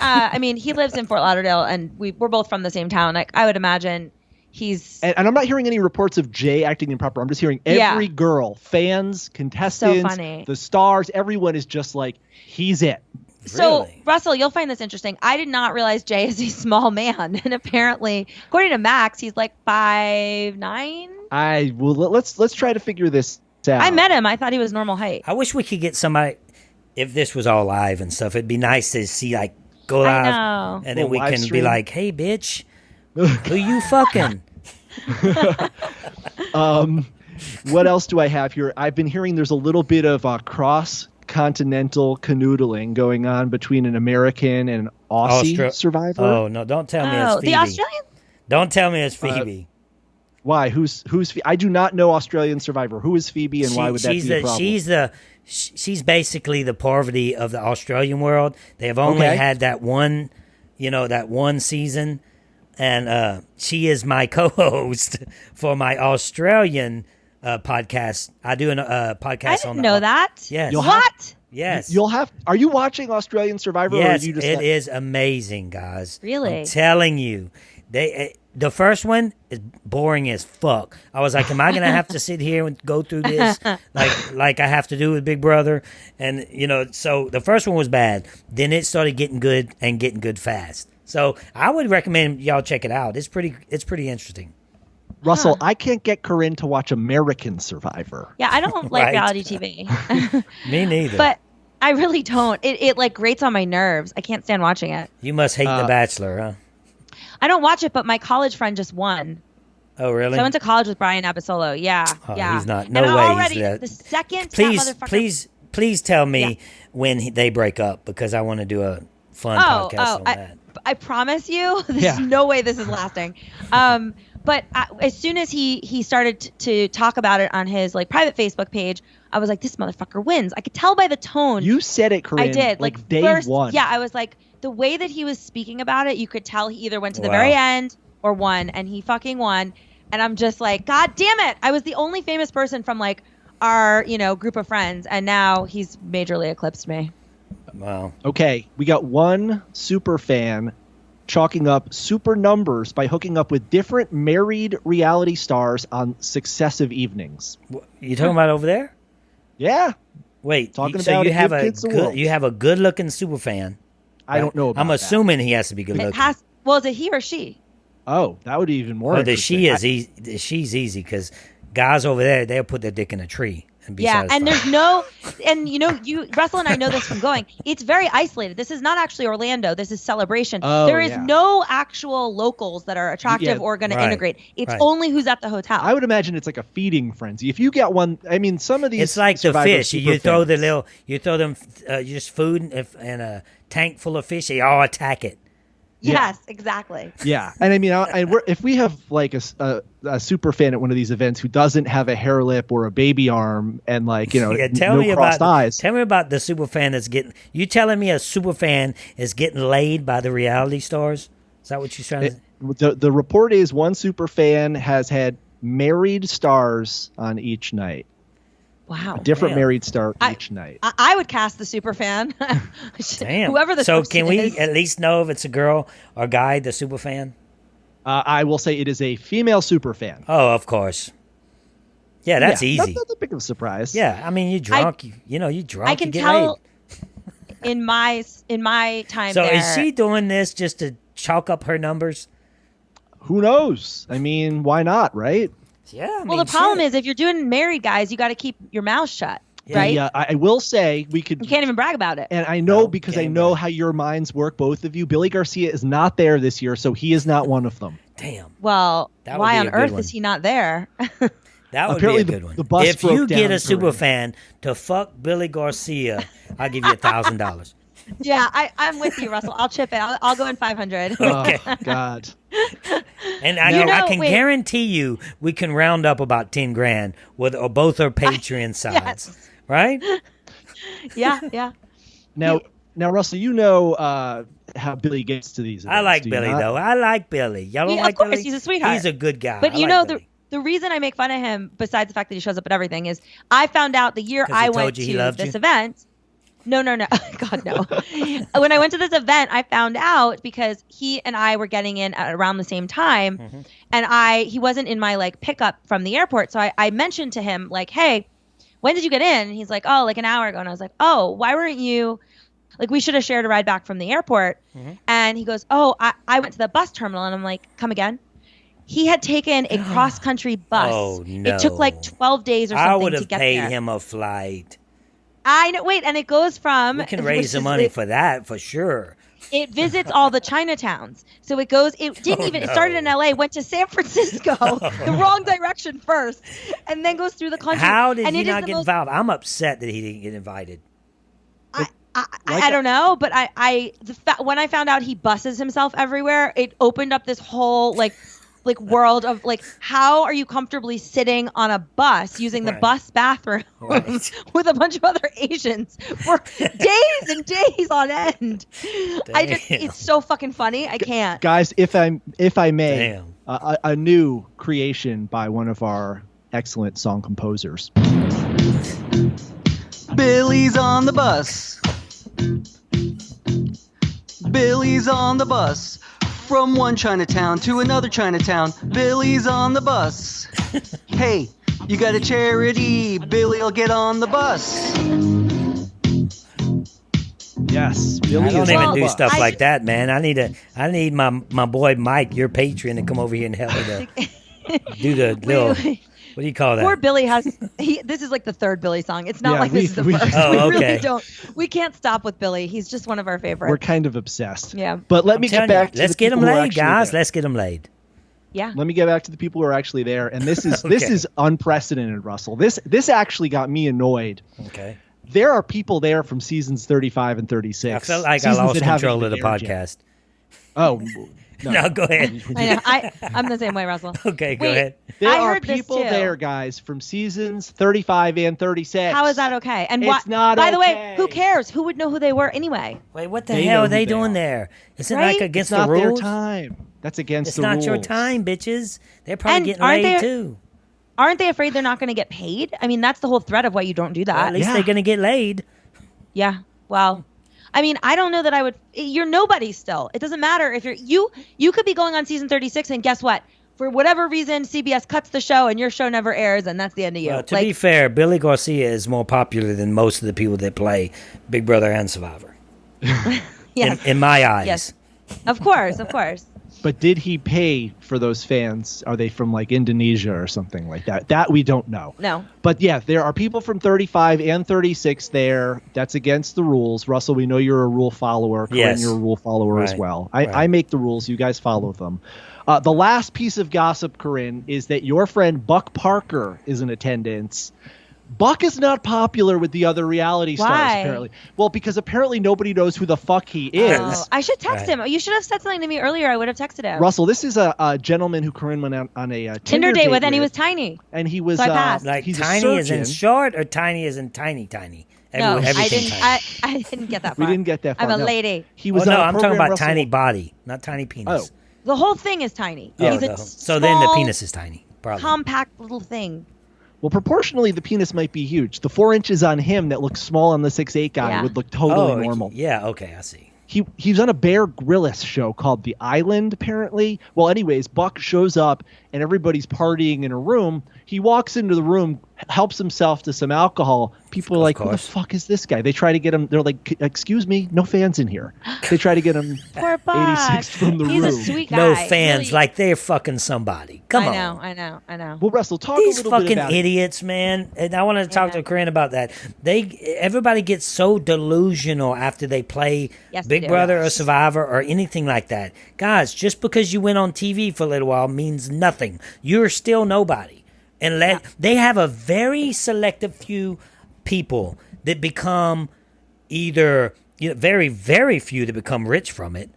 he lives in Fort Lauderdale, and we're both from the same town. I would imagine he's... And I'm not hearing any reports of Jay acting improper. I'm just hearing every girl, fans, contestants, so funny. The stars, everyone is just like, he's it. So, Really? Russell, you'll find this interesting. I did not realize Jay is a small man, and apparently, according to Max, he's like 5'9". Let's try to figure this out. I met him. I thought he was normal height. I wish we could get somebody, if this was all live and stuff, it'd be nice to see, like, go live. I know. And then we live can stream. be like, hey, bitch, who you fucking? What else do I have here? I've been hearing there's a little bit of cross-continental canoodling going on between an American and an Aussie survivor. Oh, no, don't tell me it's Phoebe. The Australian? Don't tell me it's Phoebe. Why? Who's I do not know Australian Survivor. Who is Phoebe, and why would that be a problem? She's basically the poverty of the Australian world. They have only had that one, that one season, and she is my co-host for my Australian podcast. I do a podcast. I didn't know that. Yes. What? Yes. Are you watching Australian Survivor? Yes, or are you just it is amazing, guys. Really? I'm telling you. The first one is boring as fuck. I was like, am I going to have to sit here and go through this like I have to do with Big Brother? And, so the first one was bad. Then it started getting good and getting good fast. So I would recommend y'all check it out. It's pretty interesting. Russell, I can't get Corinne to watch American Survivor. Yeah, I don't like reality TV. Me neither. But I really don't. It like grates on my nerves. I can't stand watching it. You must hate The Bachelor, huh? I don't watch it, but my college friend just won. Oh, really? So I went to college with Brian Abasolo. Yeah, yeah. He's not. No way. He's that. The second that motherfucker... Please tell me when they break up, because I want to do a fun podcast on that. I promise you, there's no way this is lasting. But as soon as he started to talk about it on his private Facebook page, I was like, this motherfucker wins. I could tell by the tone. You said it, Corinne. I did. Day first, one. Yeah, I was like, the way that he was speaking about it, you could tell he either went to the very end or won, and he fucking won. And I'm just like, God damn it. I was the only famous person from our, group of friends, and now he's majorly eclipsed me. Wow. Okay, we got one super fan chalking up super numbers by hooking up with different married reality stars on successive evenings. You talking about over there? Yeah. Wait, talking so about you have a good looking super fan. I don't know about I'm assuming he has to be good looking. Well, is it he or she? Oh, that would be even more interesting. She's easy, because guys over there, they'll put their dick in a tree and be satisfied. And there's no, and Russell and I know this from going. It's very isolated. This is not actually Orlando. This is Celebration. There is no actual locals that are attractive or going to integrate. It's only who's at the hotel. I would imagine it's like a feeding frenzy. If you get one, I mean, some of these. It's like the fish. You throw them just food and a tank full of fish. They all attack it. Yes, exactly. Yeah, and I mean, if we have a super fan at one of these events who doesn't have a hair lip or a baby arm and no crossed eyes. Tell me about the super fan that's getting. You telling me a super fan is getting laid by the reality stars? Is that what you're trying to say? The report is one super fan has had married stars on each night. Wow. A different married star each night. I would cast the super fan. Damn. Whoever the So person can we is. at least know if it's a girl or guy, the super fan? I will say it is a female super fan. Oh, of course. Yeah, that's easy. That's not a big of a surprise. Yeah, I mean, you're drunk. You drunk. I can you get tell laid. in my time So there. is she doing this just to chalk up her numbers? Who knows? I mean, why not, right? Yeah. Well, the problem is if you're doing married guys, you got to keep your mouth shut, right? Yeah, I will say we could. You can't even brag about it. And I know because I know how your minds work, both of you. Billy Garcia is not there this year, so he is not one of them. Damn. Well, That would why be on a good earth one. is he not there? That would Apparently be a good one. the bus if broke you get down, a super Corinne. fan to fuck Billy Garcia, I'll give you $1,000. Yeah, I'm with you, Russell. I'll chip in. I'll go in 500. Oh, God. And I can guarantee you we can round up about 10 grand with both our Patreon sides. Yes. Right? Yeah. Now, Russell, you know how Billy gets to these events, I like do you Billy, not? though. I like Billy. Y'all don't Yeah, like of course, Billy? he's a sweetheart. He's a good guy. But I you like know, Billy. the reason I make fun of him, besides the fact that he shows up at everything, is I found out the year 'Cause he I told went you he to loved this you? event. No. God, no. When I went to this event, I found out because he and I were getting in at around the same time. Mm-hmm. And he wasn't in my like pickup from the airport. So I mentioned to him like, hey, when did you get in? And he's like, oh, like an hour ago. And I was like, oh, why weren't you, like we should have shared a ride back from the airport. Mm-hmm. And he goes, oh, I went to the bus terminal. And I'm like, come again? He had taken a cross-country bus. Oh, no. It took like 12 days or something I would to have get paid there. him a flight. I know. Wait, and it goes from. We can raise the money for that, for sure. It visits all the Chinatowns. So it goes. It didn't even. It started in L.A., went to San Francisco, the wrong direction first, and then goes through the country. How did and he it is not the get most- involved? I'm upset that he didn't get invited. I don't know, but when I found out he buses himself everywhere, it opened up this whole like world of like, how are you comfortably sitting on a bus using the bus bathroom with a bunch of other Asians for days and days on end? It's so fucking funny. I can't. Guys, if I may, Damn. a new creation by one of our excellent song composers. Billy's on the bus. Billy's on the bus. From one Chinatown to another Chinatown, Billy's on the bus. Hey, you got a charity, Billy'll get on the bus. Yes, Billy I don't is even on the do bus. stuff like that, man. I need my boy Mike, your patron, to come over here and help me to do the little. What do you call that? Poor Billy this is like the third Billy song. It's not like this is the first. Oh, we okay. really don't. We can't stop with Billy. He's just one of our favorites. We're kind of obsessed. Yeah. But let me get Telling you, back to let's the get people him who are laid, actually guys. there. Let's get him laid. Yeah. Let me get back to the people who are actually there. And this is this Okay. is unprecedented, Russell. This actually got me annoyed. Okay. There are people there from seasons 35 and 36. I felt like I seasons lost that haven't control of even the aired yet. podcast. Oh, No, go ahead. I know. I'm the same way, Russell. Okay, go Wait, ahead. There I are heard this people too. there, guys, from seasons 35 and 36. How is that okay? And It's not By the way, okay. who cares? Who would know who they were anyway? Wait, what the They hell know are they who they doing are. there? Isn't it Right? like against It's not the their rules? time. That's against It's the not rules. your time, bitches. They're probably And getting aren't laid they- too. Aren't they afraid they're not going to get paid? I mean, that's the whole threat of why you don't do Well, that. at least Yeah. they're gonna get laid. Yeah. Well, I mean, I don't know that I would. You're nobody still. It doesn't matter if you could be going on season 36, and guess what? For whatever reason, CBS cuts the show, and your show never airs, and that's the end of you. Well, to be fair, Billy Garcia is more popular than most of the people that play Big Brother and Survivor. yes, In my eyes. yes, of course. But did he pay for those fans? Are they from like Indonesia or something like that? That we don't know. No. But yeah, there are people from 35 and 36 there. That's against the rules. Russell, we know you're a rule follower. Corinne, Yes. you're a rule follower as Right. well. Right. I make the rules. You guys follow them. The last piece of gossip, Corinne, is that your friend Buck Parker is in attendance. Buck is not popular with the other reality stars, Why? apparently. Well, because apparently nobody knows who the fuck he is. Oh, I should text Right. him. You should have said something to me earlier. I would have texted him. Russell, this is a gentleman who Corinne went on a Tinder date with, and he was tiny. and he was So I passed. Like he's a tiny as in surgeon. short or tiny as in tiny? No, I Everything didn't. tiny. I didn't get that We far. didn't get that far. I'm a no. lady. He was Oh, no, on a I'm talking program, about Russell- tiny body, not tiny penis. Oh. The whole thing is tiny. Oh, He's a so then the small, penis is tiny. Probably. compact little thing. Well, proportionally, the penis might be huge. The 4 inches on him that looks small on the 6'8" guy Yeah. would look totally Oh, normal. Yeah, okay, I see. He was on a Bear Grylls show called The Island, apparently. Well, anyways, Buck shows up and everybody's partying in a room. He walks into the room, helps himself to some alcohol. People are like, who the fuck is this guy? They try to get him. They're like, excuse me, no fans in here. They try to get him Poor Buck. 86 from the He's room. a sweet guy. No fans, Really. like they're fucking somebody. Come on. I know. Well, Russell, talk These a little bit fucking about idiots, man. And I want to talk to Corinne about that. Everybody gets so delusional after they play Yes, they Big do. Brother or Survivor or anything like that. Guys, just because you went on TV for a little while means nothing. You're still nobody. And they have a very selective few people that become either, very, very few that become rich from it.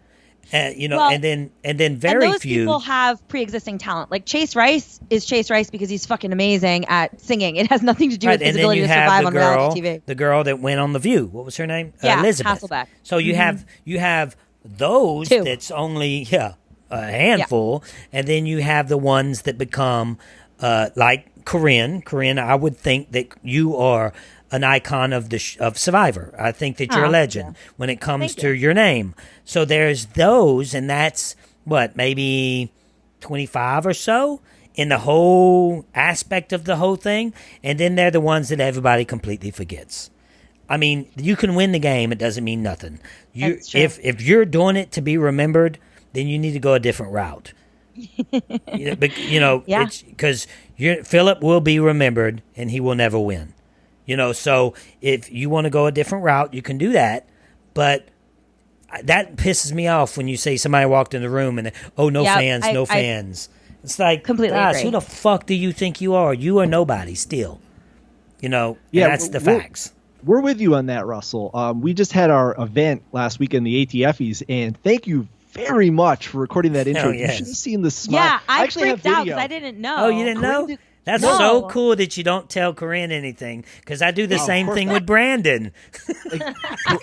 Well, and then very and those few people have pre-existing talent. Like Chase Rice is Chase Rice because he's fucking amazing at singing. It has nothing to do with his and then ability you to have survive the on girl, reality TV. the girl that went on The View. What was her name? Yeah, Elizabeth. Hasselbeck. So you have those Two. that's only a handful, and then you have the ones that become like Corinne. Corinne, I would think that you are an icon of of Survivor. I think that you're a legend when it comes to your name. So there's those, and that's what, maybe 25 or so in the whole aspect of the whole thing. And then they're the ones that everybody completely forgets. I mean, you can win the game. It doesn't mean nothing. That's true. If you're doing it to be remembered, then you need to go a different route. Yeah. Because Philip will be remembered and he will never win. So if you want to go a different route, you can do that. But that pisses me off when you say somebody walked in the room and no fans. It's like, completely guys, agree. who the fuck do you think you are? You are nobody still. And that's the facts. We're with you on that, Russell. We just had our event last week in the ATFs, and thank you very much for recording that intro. yes. You should have seen the smile. Yeah, I actually have freaked out video. because I didn't know. Oh, you didn't know? That's No. so cool that you don't tell Corinne anything, because I do the same thing with Brandon.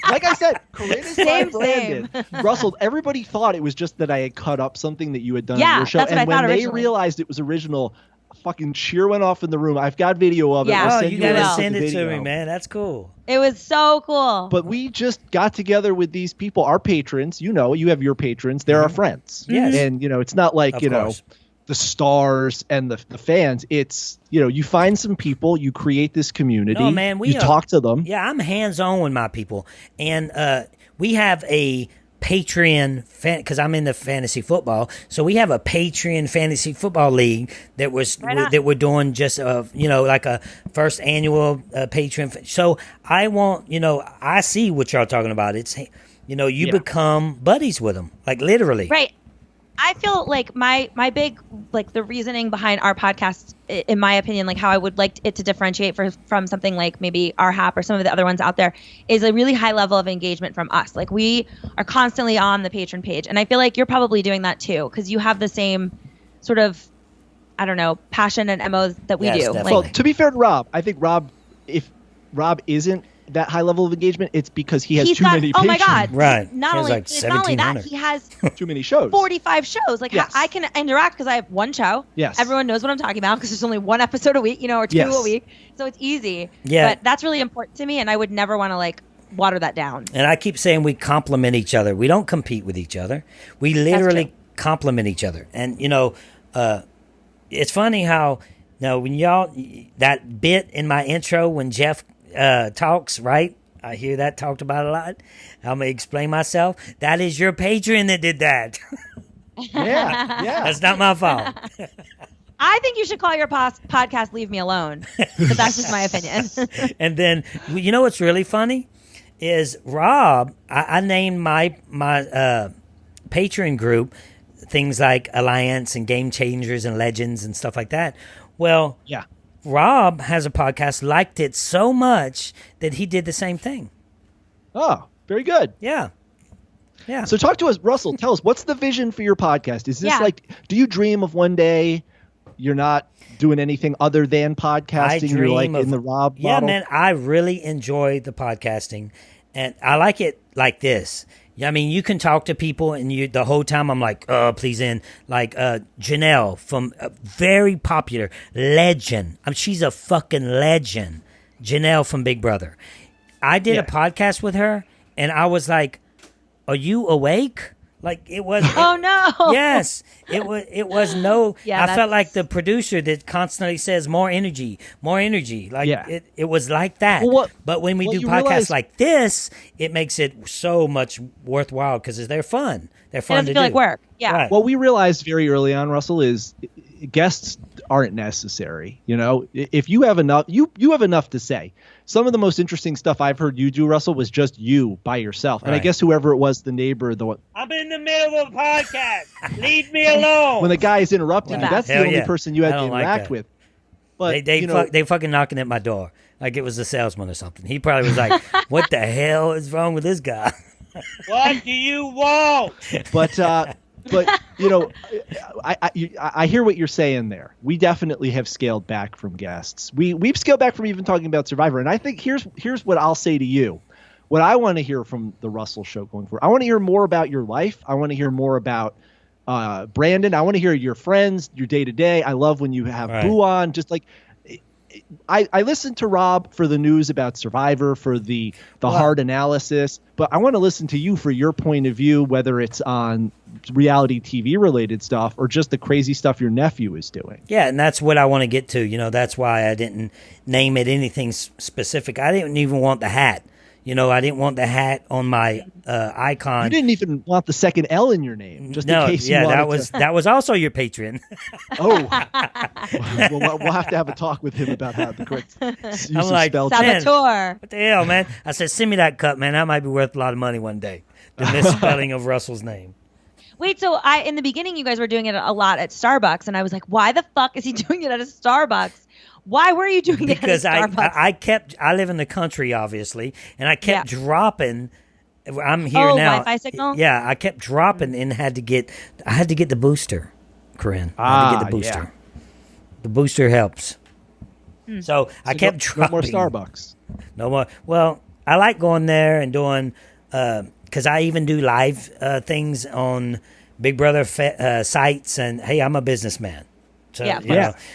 Like I said, Corinne is Same, my Brandon. Russell, everybody thought it was just that I had cut up something that you had done Yeah, on your show. that's what and I thought when they originally. realized it was original, a fucking cheer went off in the room. I've got video of it. Yeah. I'll Oh, send you a gotta link send the it to video. me, man. That's cool. It was so cool. But we just got together with these people, our patrons. You have your patrons. They're our friends. Yes. And, it's not like, Of course. the stars and the fans. It's, you find some people, you create this community. No, man, you talk to them. Yeah, I'm hands-on with my people. And we have a Patreon fan, because I'm into fantasy football. So we have a Patreon fantasy football league that we're doing just like a first annual Patreon. So I see what y'all talking about. It's become buddies with them, like literally. Right. I feel like my big, like, the reasoning behind our podcast, in my opinion, like how I would like it to differentiate from something like maybe our Hap or some of the other ones out there, is a really high level of engagement from us. Like, we are constantly on the patron page, and I feel like you're probably doing that too, because you have the same sort of, I don't know, passion and MOs that we Yes, do. definitely. Well, to be fair to Rob, I think if Rob isn't that high level of engagement, it's because he has he's too got, many oh patrons. my God. Right. Not He has only, like it's not only that, 1,700. he has Too many shows. 45 shows. Like, Yes. I can interact because I have one show. Yes. Everyone knows what I'm talking about because there's only one episode a week, or two Yes. a week. So it's easy. Yeah. But that's really important to me, and I would never want to, like, water that down. And I keep saying we complement each other. We don't compete with each other. We literally true. complement each other. And it's funny how when y'all, that bit in my intro when Jeff talks, right? I hear that talked about a lot. I'm gonna explain myself. That is your patron that did that. Yeah. That's not my fault. I think you should call your podcast "Leave Me Alone," but that's just my opinion. And then what's really funny is Rob. I named my Patreon group things like Alliance and Game Changers and Legends and stuff like that. Well, Yeah. Rob has a podcast, liked it so much that he did the same thing. Oh, very good. Yeah. So talk to us, Russell. Tell us, what's the vision for your podcast? Is this Yeah. like, do you dream of one day you're not doing anything other than podcasting? You're like in the Rob Yeah, model? man, I really enjoy the podcasting, and I like it like this. I mean, you can talk to people, and the whole time I'm like, please in. Like Janelle from very popular legend. She's a fucking legend. Janelle from Big Brother. I did a podcast with her, and I was like, "Are you awake? Like it was. Oh no. Yes, it was. It was no. Yeah, I felt like the producer that constantly says more energy, more energy. Like it was like that. Well, but when we do podcasts realize, like this, it makes it so much worthwhile because they're fun. They're fun to do. It doesn't feel like work. Yeah. Right. What we realized very early on, Russell, is guests aren't necessary. You know, if you have enough, you have enough to say. Some of the most interesting stuff I've heard you do, Russell, was just you by yourself. And I guess whoever it was, the neighbor, the one. I'm in the middle of a podcast. Leave me alone. When the guy is interrupting you, that's the only person you had to interact with. But they fucking knocking at my door like it was a salesman or something. He probably was like, "What the hell is wrong with this guy?" What do you want? But you know, I hear what you're saying there. We definitely have scaled back from guests. We've scaled back from even talking about Survivor. And I think here's what I'll say to you. What I want to hear from the Russell Show going forward. I want to hear more about your life. I want to hear more about Brandon. I want to hear your friends, your day to day. I love when you have Boo on. Just like I listened to Rob for the news about Survivor, for the hard analysis, but I want to listen to you for your point of view, whether it's on reality TV related stuff or just the crazy stuff your nephew is doing. Yeah, and that's what I want to get to. You know, that's why I didn't name it anything specific. I didn't even want the hat. You know, I didn't want the hat on my icon. You didn't even want the second L in your name, just in case you wanted that was also your Patreon. Oh, we'll have to have a talk with him about how the correct use I'm like, spell Saboteur. What the hell, man? I said, send me that cut, man. That might be worth a lot of money one day. The misspelling of Russell's name. Wait, so in the beginning, you guys were doing it a lot at Starbucks, and I was like, why the fuck is he doing it at a Starbucks? Why were you doing it at a Starbucks? Because I live in the country, obviously, and I kept dropping. I'm here now. Wi-Fi signal? Yeah, I kept dropping and had to get the booster, Corinne. I had to get the booster. Yeah. The booster helps. So I kept dropping. No more Starbucks. No more. Well, I like going there and doing, because I even do live things on Big Brother sites, and hey, I'm a businessman. So,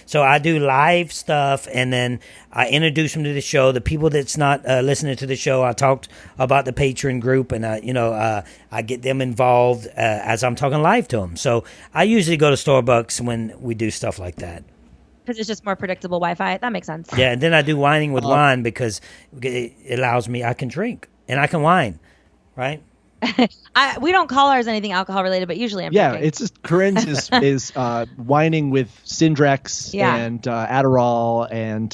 so I do live stuff, and then I introduce them to the show. The people that's not listening to the show, I talked about the Patreon group, and I get them involved as I'm talking live to them. So I usually go to Starbucks when we do stuff like that. Because it's just more predictable Wi-Fi. That makes sense. Yeah, and then I do whining with wine because it allows me, I can drink and I can whine, right? We don't call ours anything alcohol related, but usually I'm drinking. It's just Corinne's is whining with Syndrex and Adderall and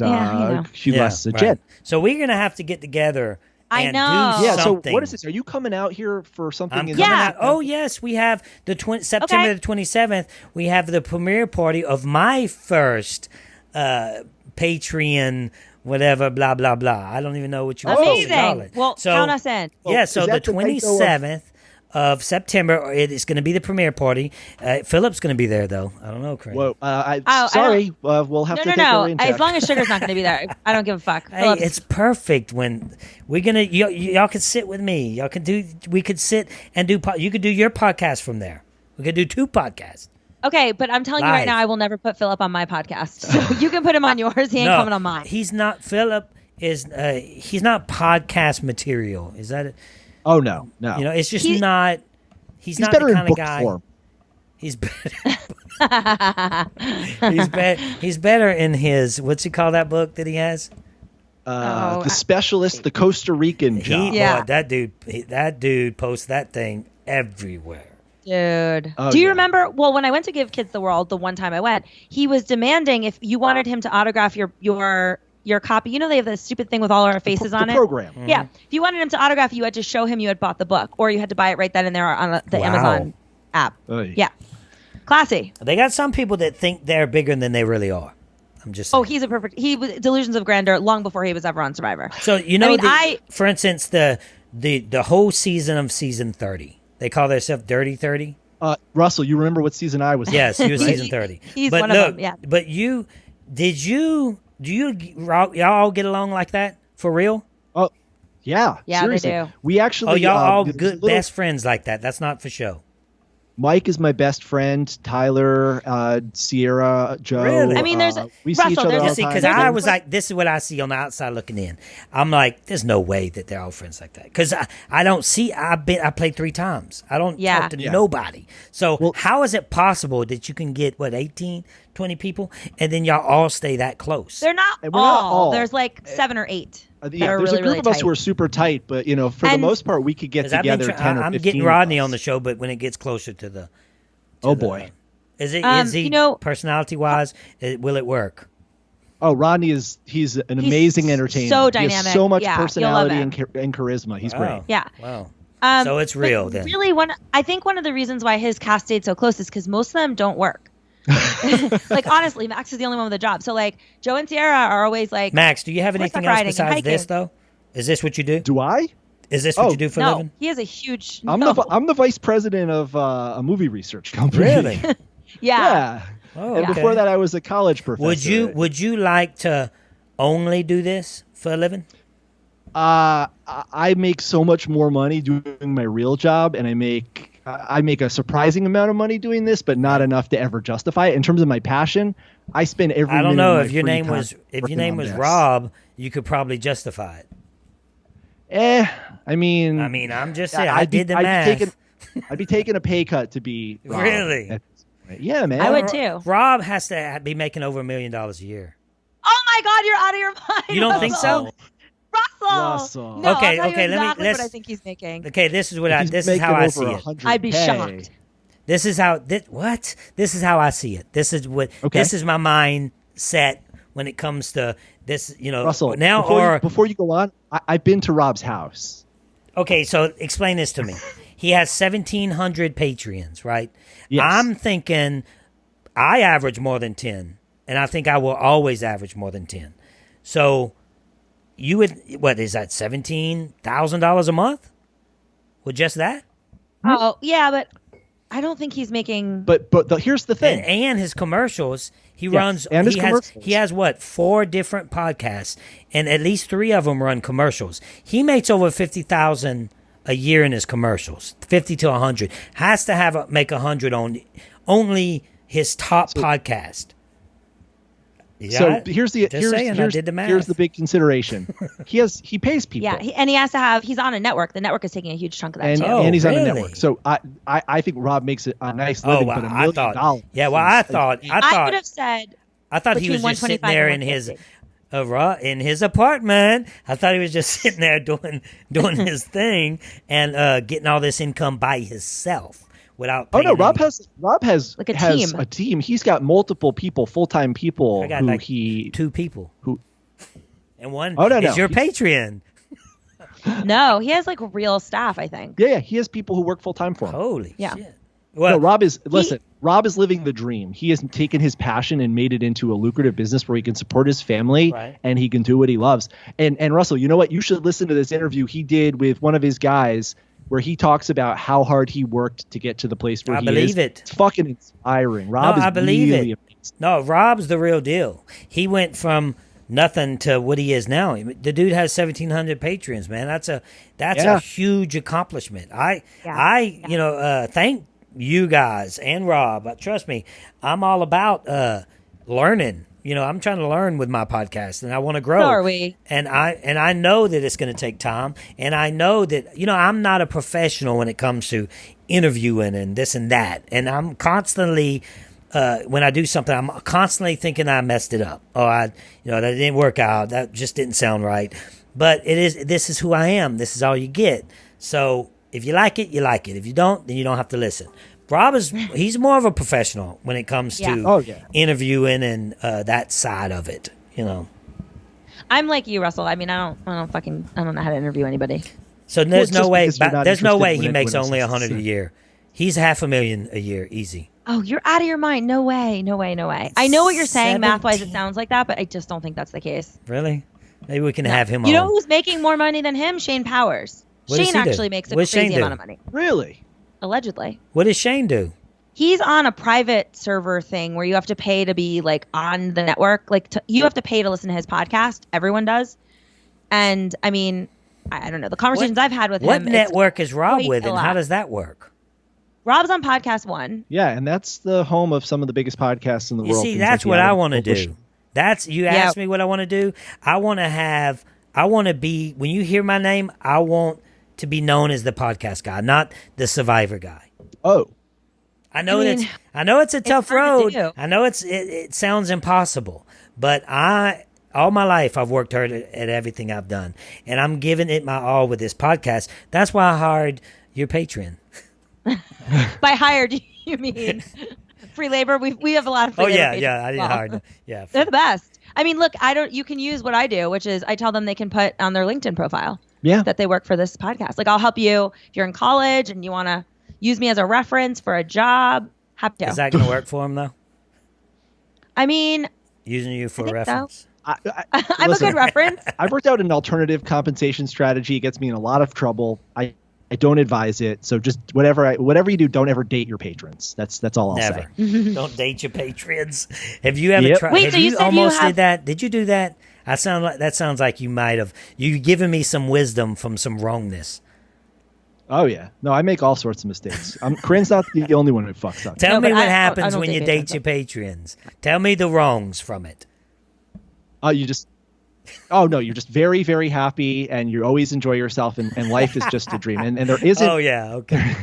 Hugh Glass's gin. So we're gonna have to get together. I know. Do something. So what is this? Are you coming out here for something? I'm coming out. Oh yes, we have the September the 27th. We have the premiere party of my first Patreon. Whatever, blah, blah, blah. I don't even know what you're supposed to call it. Well, count us in. Yeah, so the 27th of September, it is going to be the premiere party. Philip's going to be there, though. I don't know, Craig. Well, sorry. We'll have to take a rain check. As long as Sugar's not going to be there, I don't give a fuck. Hey, it's perfect when we're going to, y'all can sit with me. We could sit and do, you could do your podcast from there. We could do 2 podcasts. Okay, but I'm telling you right now, I will never put Philip on my podcast. So you can put him on yours. He ain't coming on mine. He's not. Philip is. He's not podcast material. Is that it? Oh no. You know, it's just not. He's not better the kind in of guy. Form. He's better. He's better in his. What's he call that book that he has? The Specialist, the Costa Rican job. Boy, that dude posts that thing everywhere. Dude. Do you remember? Well, when I went to Give Kids the World, the one time I went, he was demanding if you wanted him to autograph your copy. You know, they have this stupid thing with all our faces on it. Program. Mm-hmm. Yeah. If you wanted him to autograph, you had to show him you had bought the book, or you had to buy it right then and there on the Amazon app. Oy. Yeah. Classy. They got some people that think they're bigger than they really are. I'm just saying. Oh, he was delusions of grandeur long before he was ever on Survivor. So, you know, for instance, the whole season of season 30. They call themselves Dirty 30. Russell, you remember what season I was in? Yes, he was season 30. He's one of them, yeah. But do y'all all get along like that? For real? Oh, yeah. Yeah, seriously. they do. We actually... y'all all good best friends like that. That's not for show. Mike is my best friend. Tyler, Sierra, Joe. Really? I mean, there's we see each Russell, other all there's the time. because I was like, this is what I see on the outside looking in. I'm like, there's no way that they're all friends like that. Because I don't see. I played 3 times. I don't talk to nobody. So how is it possible that you can get 18, 20 people, and then y'all all stay that close? They're not all. There's like 7 or 8. There's really, a group really of us tight. who are super tight, but for the most part, we could get together 10 or 15. I'm getting Rodney on the show, but when it gets closer to the, boy, is he personality wise? Will it work? Oh, Rodney he's an amazing entertainer. So dynamic. He has so much personality you'll love and charisma. He's great. Yeah. Wow. Um, So it's real then. Really, I think one of the reasons why his cast stayed so close is because most of them don't work. Like, honestly, Max is the only one with a job. So, like, Joe and Sierra are always like, Max, do you have anything else besides this, though? Is this what you do? Do I? Is this what you do for a living? He has a huge. I'm the vice president of a movie research company. Really? Yeah. Oh, and before that, I was a college professor. Would you like to only do this for a living? I make so much more money doing my real job, and I make a surprising amount of money doing this, but not enough to ever justify it. In terms of my passion, I spend every. I don't minute know of if my your free name time was working on this. Rob, you could probably justify it. I mean, I'm just saying. I did the math. I'd be taking a pay cut to be Rob. Really? Yeah, man. I would too. Rob has to be making over $1 million a year. Oh my God, you're out of your mind. You don't think so? Russell. No, Okay, I'll tell you let me. exactly what I think he's making. Okay, this is how I see it. I'd be shocked. This is how This is how I see it. This is what. Okay. This is my mindset when it comes to this. Russell. Now before you go on, I've been to Rob's house. Okay, so explain this to me. He has 1,700 Patreons, right? Yes. I'm thinking I average more than 10, and I think I will always average more than 10. So you would, what is that, $17,000 a month? With just that? Oh, yeah, but I don't think he's making. But here's the thing. And his commercials. He has 4 different podcasts, and at least 3 of them run commercials. He makes over $50,000 a year in his commercials, 50 to 100. Has to make 100 on only his top podcast. So here's the big consideration. He pays people. Yeah, and he has to have. He's on a network. The network is taking a huge chunk of that too. And he's really? on a network. So I think Rob makes it a nice living, but $1 million. Yeah, well, I thought I would have said. I thought he was just sitting there in his apartment. I thought he was just sitting there doing his thing and getting all this income by himself without paying. Oh no, Rob has like a team. He's got multiple people, full-time people. I got 2 people. And one is your Patreon. No, he has like real staff, I think. Yeah, he has people who work full-time for him. Holy shit. Well, no, Rob is living the dream. He has taken his passion and made it into a lucrative business where he can support his family and he can do what he loves. And Russell, you know what? You should listen to this interview he did with one of his guys where he talks about how hard he worked to get to the place where he is. I believe it. It's fucking inspiring. Rob is really amazing. No, Rob's the real deal. He went from nothing to what he is now. The dude has 1,700 patrons, man. That's a huge accomplishment. Thank you guys and Rob. Trust me, I'm all about learning. I'm trying to learn with my podcast, and I want to grow. So are we. And I know that it's going to take time, and I know that I'm not a professional when it comes to interviewing and this and that, and I'm constantly. When I do something, I'm constantly thinking I messed it up. That didn't work out. That just didn't sound right. But this is who I am. This is all you get. So if you like it, you like it. If you don't, then you don't have to listen. Rob he's more of a professional when it comes to interviewing and that side of it. I'm like you, Russell. I mean, I don't know how to interview anybody. So there's no way he makes only 100 a year. He's $500,000 a year, easy. Oh, you're out of your mind. No way. I know what you're saying. Math-wise, it sounds like that, but I just don't think that's the case. Really? Maybe we can have him on. You know who's making more money than him? Shane Powers. Shane actually makes a crazy amount of money. Really? Allegedly. What does Shane do? He's on a private server thing where you have to pay to be like on the network. You have to pay to listen to his podcast. Everyone does. And I mean, I don't know. The conversations I've had with him. What network is Rob with, and how does that work? Rob's on podcast 1. Yeah, and that's the home of some of the biggest podcasts in the You world. see, things that's like what the I Adam want to Bush. do. You asked me what I want to do. I want to be, when you hear my name, I want to be known as the podcast guy, not the Survivor guy. Oh. I know it's a tough hard to road. do. I know it sounds impossible, but all my life I've worked hard at everything I've done, and I'm giving it my all with this podcast. That's why I hired your Patreon. By hired, you mean free labor? We have a lot of free labor. I didn't hire them. Yeah, they're the best. I mean, look, you can use what I do, which is I tell them they can put on their LinkedIn profile that they work for this podcast. Like, I'll help you if you're in college and you want to use me as a reference for a job. Happy to. Is that going to work for them though? I mean, using you for I think reference. So. I'm a good reference. I've worked out an alternative compensation strategy. It gets me in a lot of trouble. I don't advise it. So just whatever you do, don't ever date your patrons. That's all I'll Never. say. Don't date your patrons. Have you ever tried? Wait, have so you said almost you have... did that? Did you do that? That sounds like you might have. You given me some wisdom from some wrongness. Oh yeah, no, I make all sorts of mistakes. Corinne's not the only one who fucks up. Tell me what I happens don't when you date date your patrons. Tell me the wrongs from it. You're just very, very happy, and you always enjoy yourself, and life is just a dream. And there isn't. Oh yeah, okay.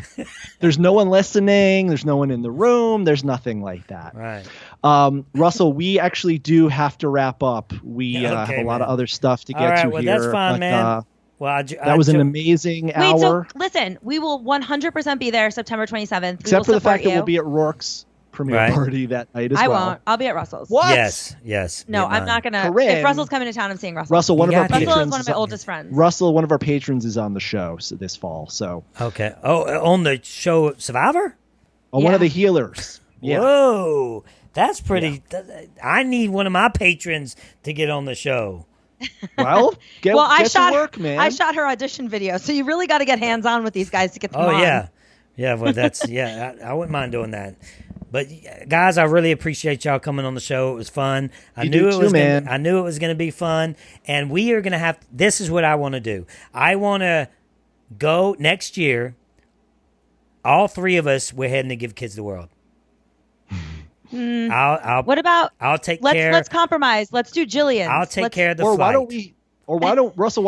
There's no one listening. There's no one in the room. There's nothing like that. Right. Russell, we actually do have to wrap up. We have a lot of other stuff to get All right, to well, here. that's fine, but, man. Well, that was an amazing hour. Wait, so listen, we will 100% be there September 27th. Except for the fact that we'll be at Rourke's premiere party that night as well. I won't. I'll be at Russell's. What? Yes. No, I'm not gonna. Corinne, if Russell's coming to town, I'm seeing Russell. Russell, one of our patrons. Russell is one of my oldest friends. Russell, one of our patrons, is on the show this fall. So okay. Oh, on the show Survivor? One of the healers. Yeah. Whoa, that's pretty. Yeah. I need one of my patrons to get on the show. Well, get to work, man. I shot her audition video, so you really got to get hands on with these guys to get them on. Oh yeah. Well, that's I wouldn't mind doing that. But guys, I really appreciate y'all coming on the show. It was fun. I knew it was going to be fun, and we are going to have. This is what I want to do. I want to go next year. All three of us, we're heading to Give Kids the World. What about? I'll take care. Let's compromise. Let's do Jillian. I'll take care of the flight. Why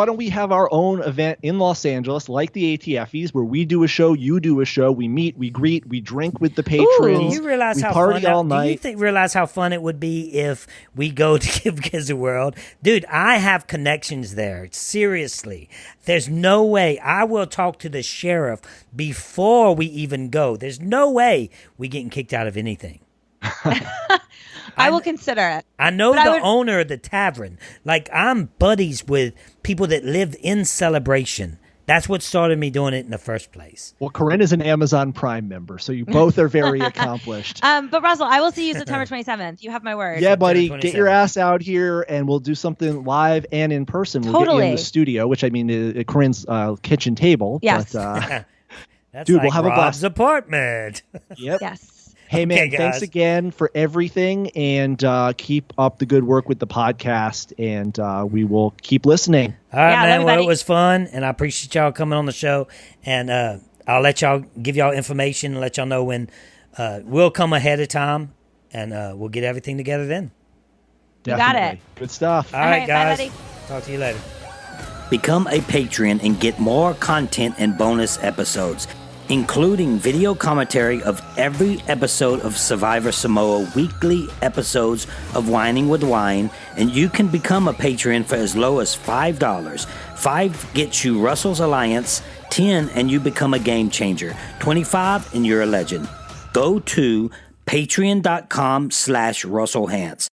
don't we have our own event in Los Angeles, like the ATFEs, where we do a show, you do a show, we meet, we greet, we drink with the patrons. Do you realize how party fun all night. Do you realize how fun it would be if we go to Give Kids the World? Dude, I have connections there. Seriously. There's no way. I will talk to the sheriff before we even go. There's no way we getting kicked out of anything. I will consider it. I know the owner of the tavern. Like, I'm buddies with people that lived in Celebration. That's what started me doing it in the first place. Well, Corinne is an Amazon Prime member, so you both are very accomplished. But Russell, I will see you September 27th. You have my word. Yeah, buddy, get your ass out here, and we'll do something live and in person. We'll get you in the studio, which I mean, Corinne's kitchen table. Yes. But, that's dude, like we'll have Rob's a blast. Apartment. Yep. Yes. Hey, man, Okay, thanks again for everything, and keep up the good work with the podcast, and we will keep listening. All right, man. Well, it was fun, and I appreciate y'all coming on the show, and I'll give y'all information and let y'all know when we'll come ahead of time, and we'll get everything together then. Definitely. You got it. Good stuff. All right, guys. Bye, buddy. Talk to you later. Become a Patreon and get more content and bonus episodes, including video commentary of every episode of Survivor Samoa, weekly episodes of Whining with Wine, and you can become a Patreon for as low as $5. $5 gets you Russell's Alliance, $10 and you become a game changer, $25 and you're a legend. Go to patreon.com/Russell Hantz.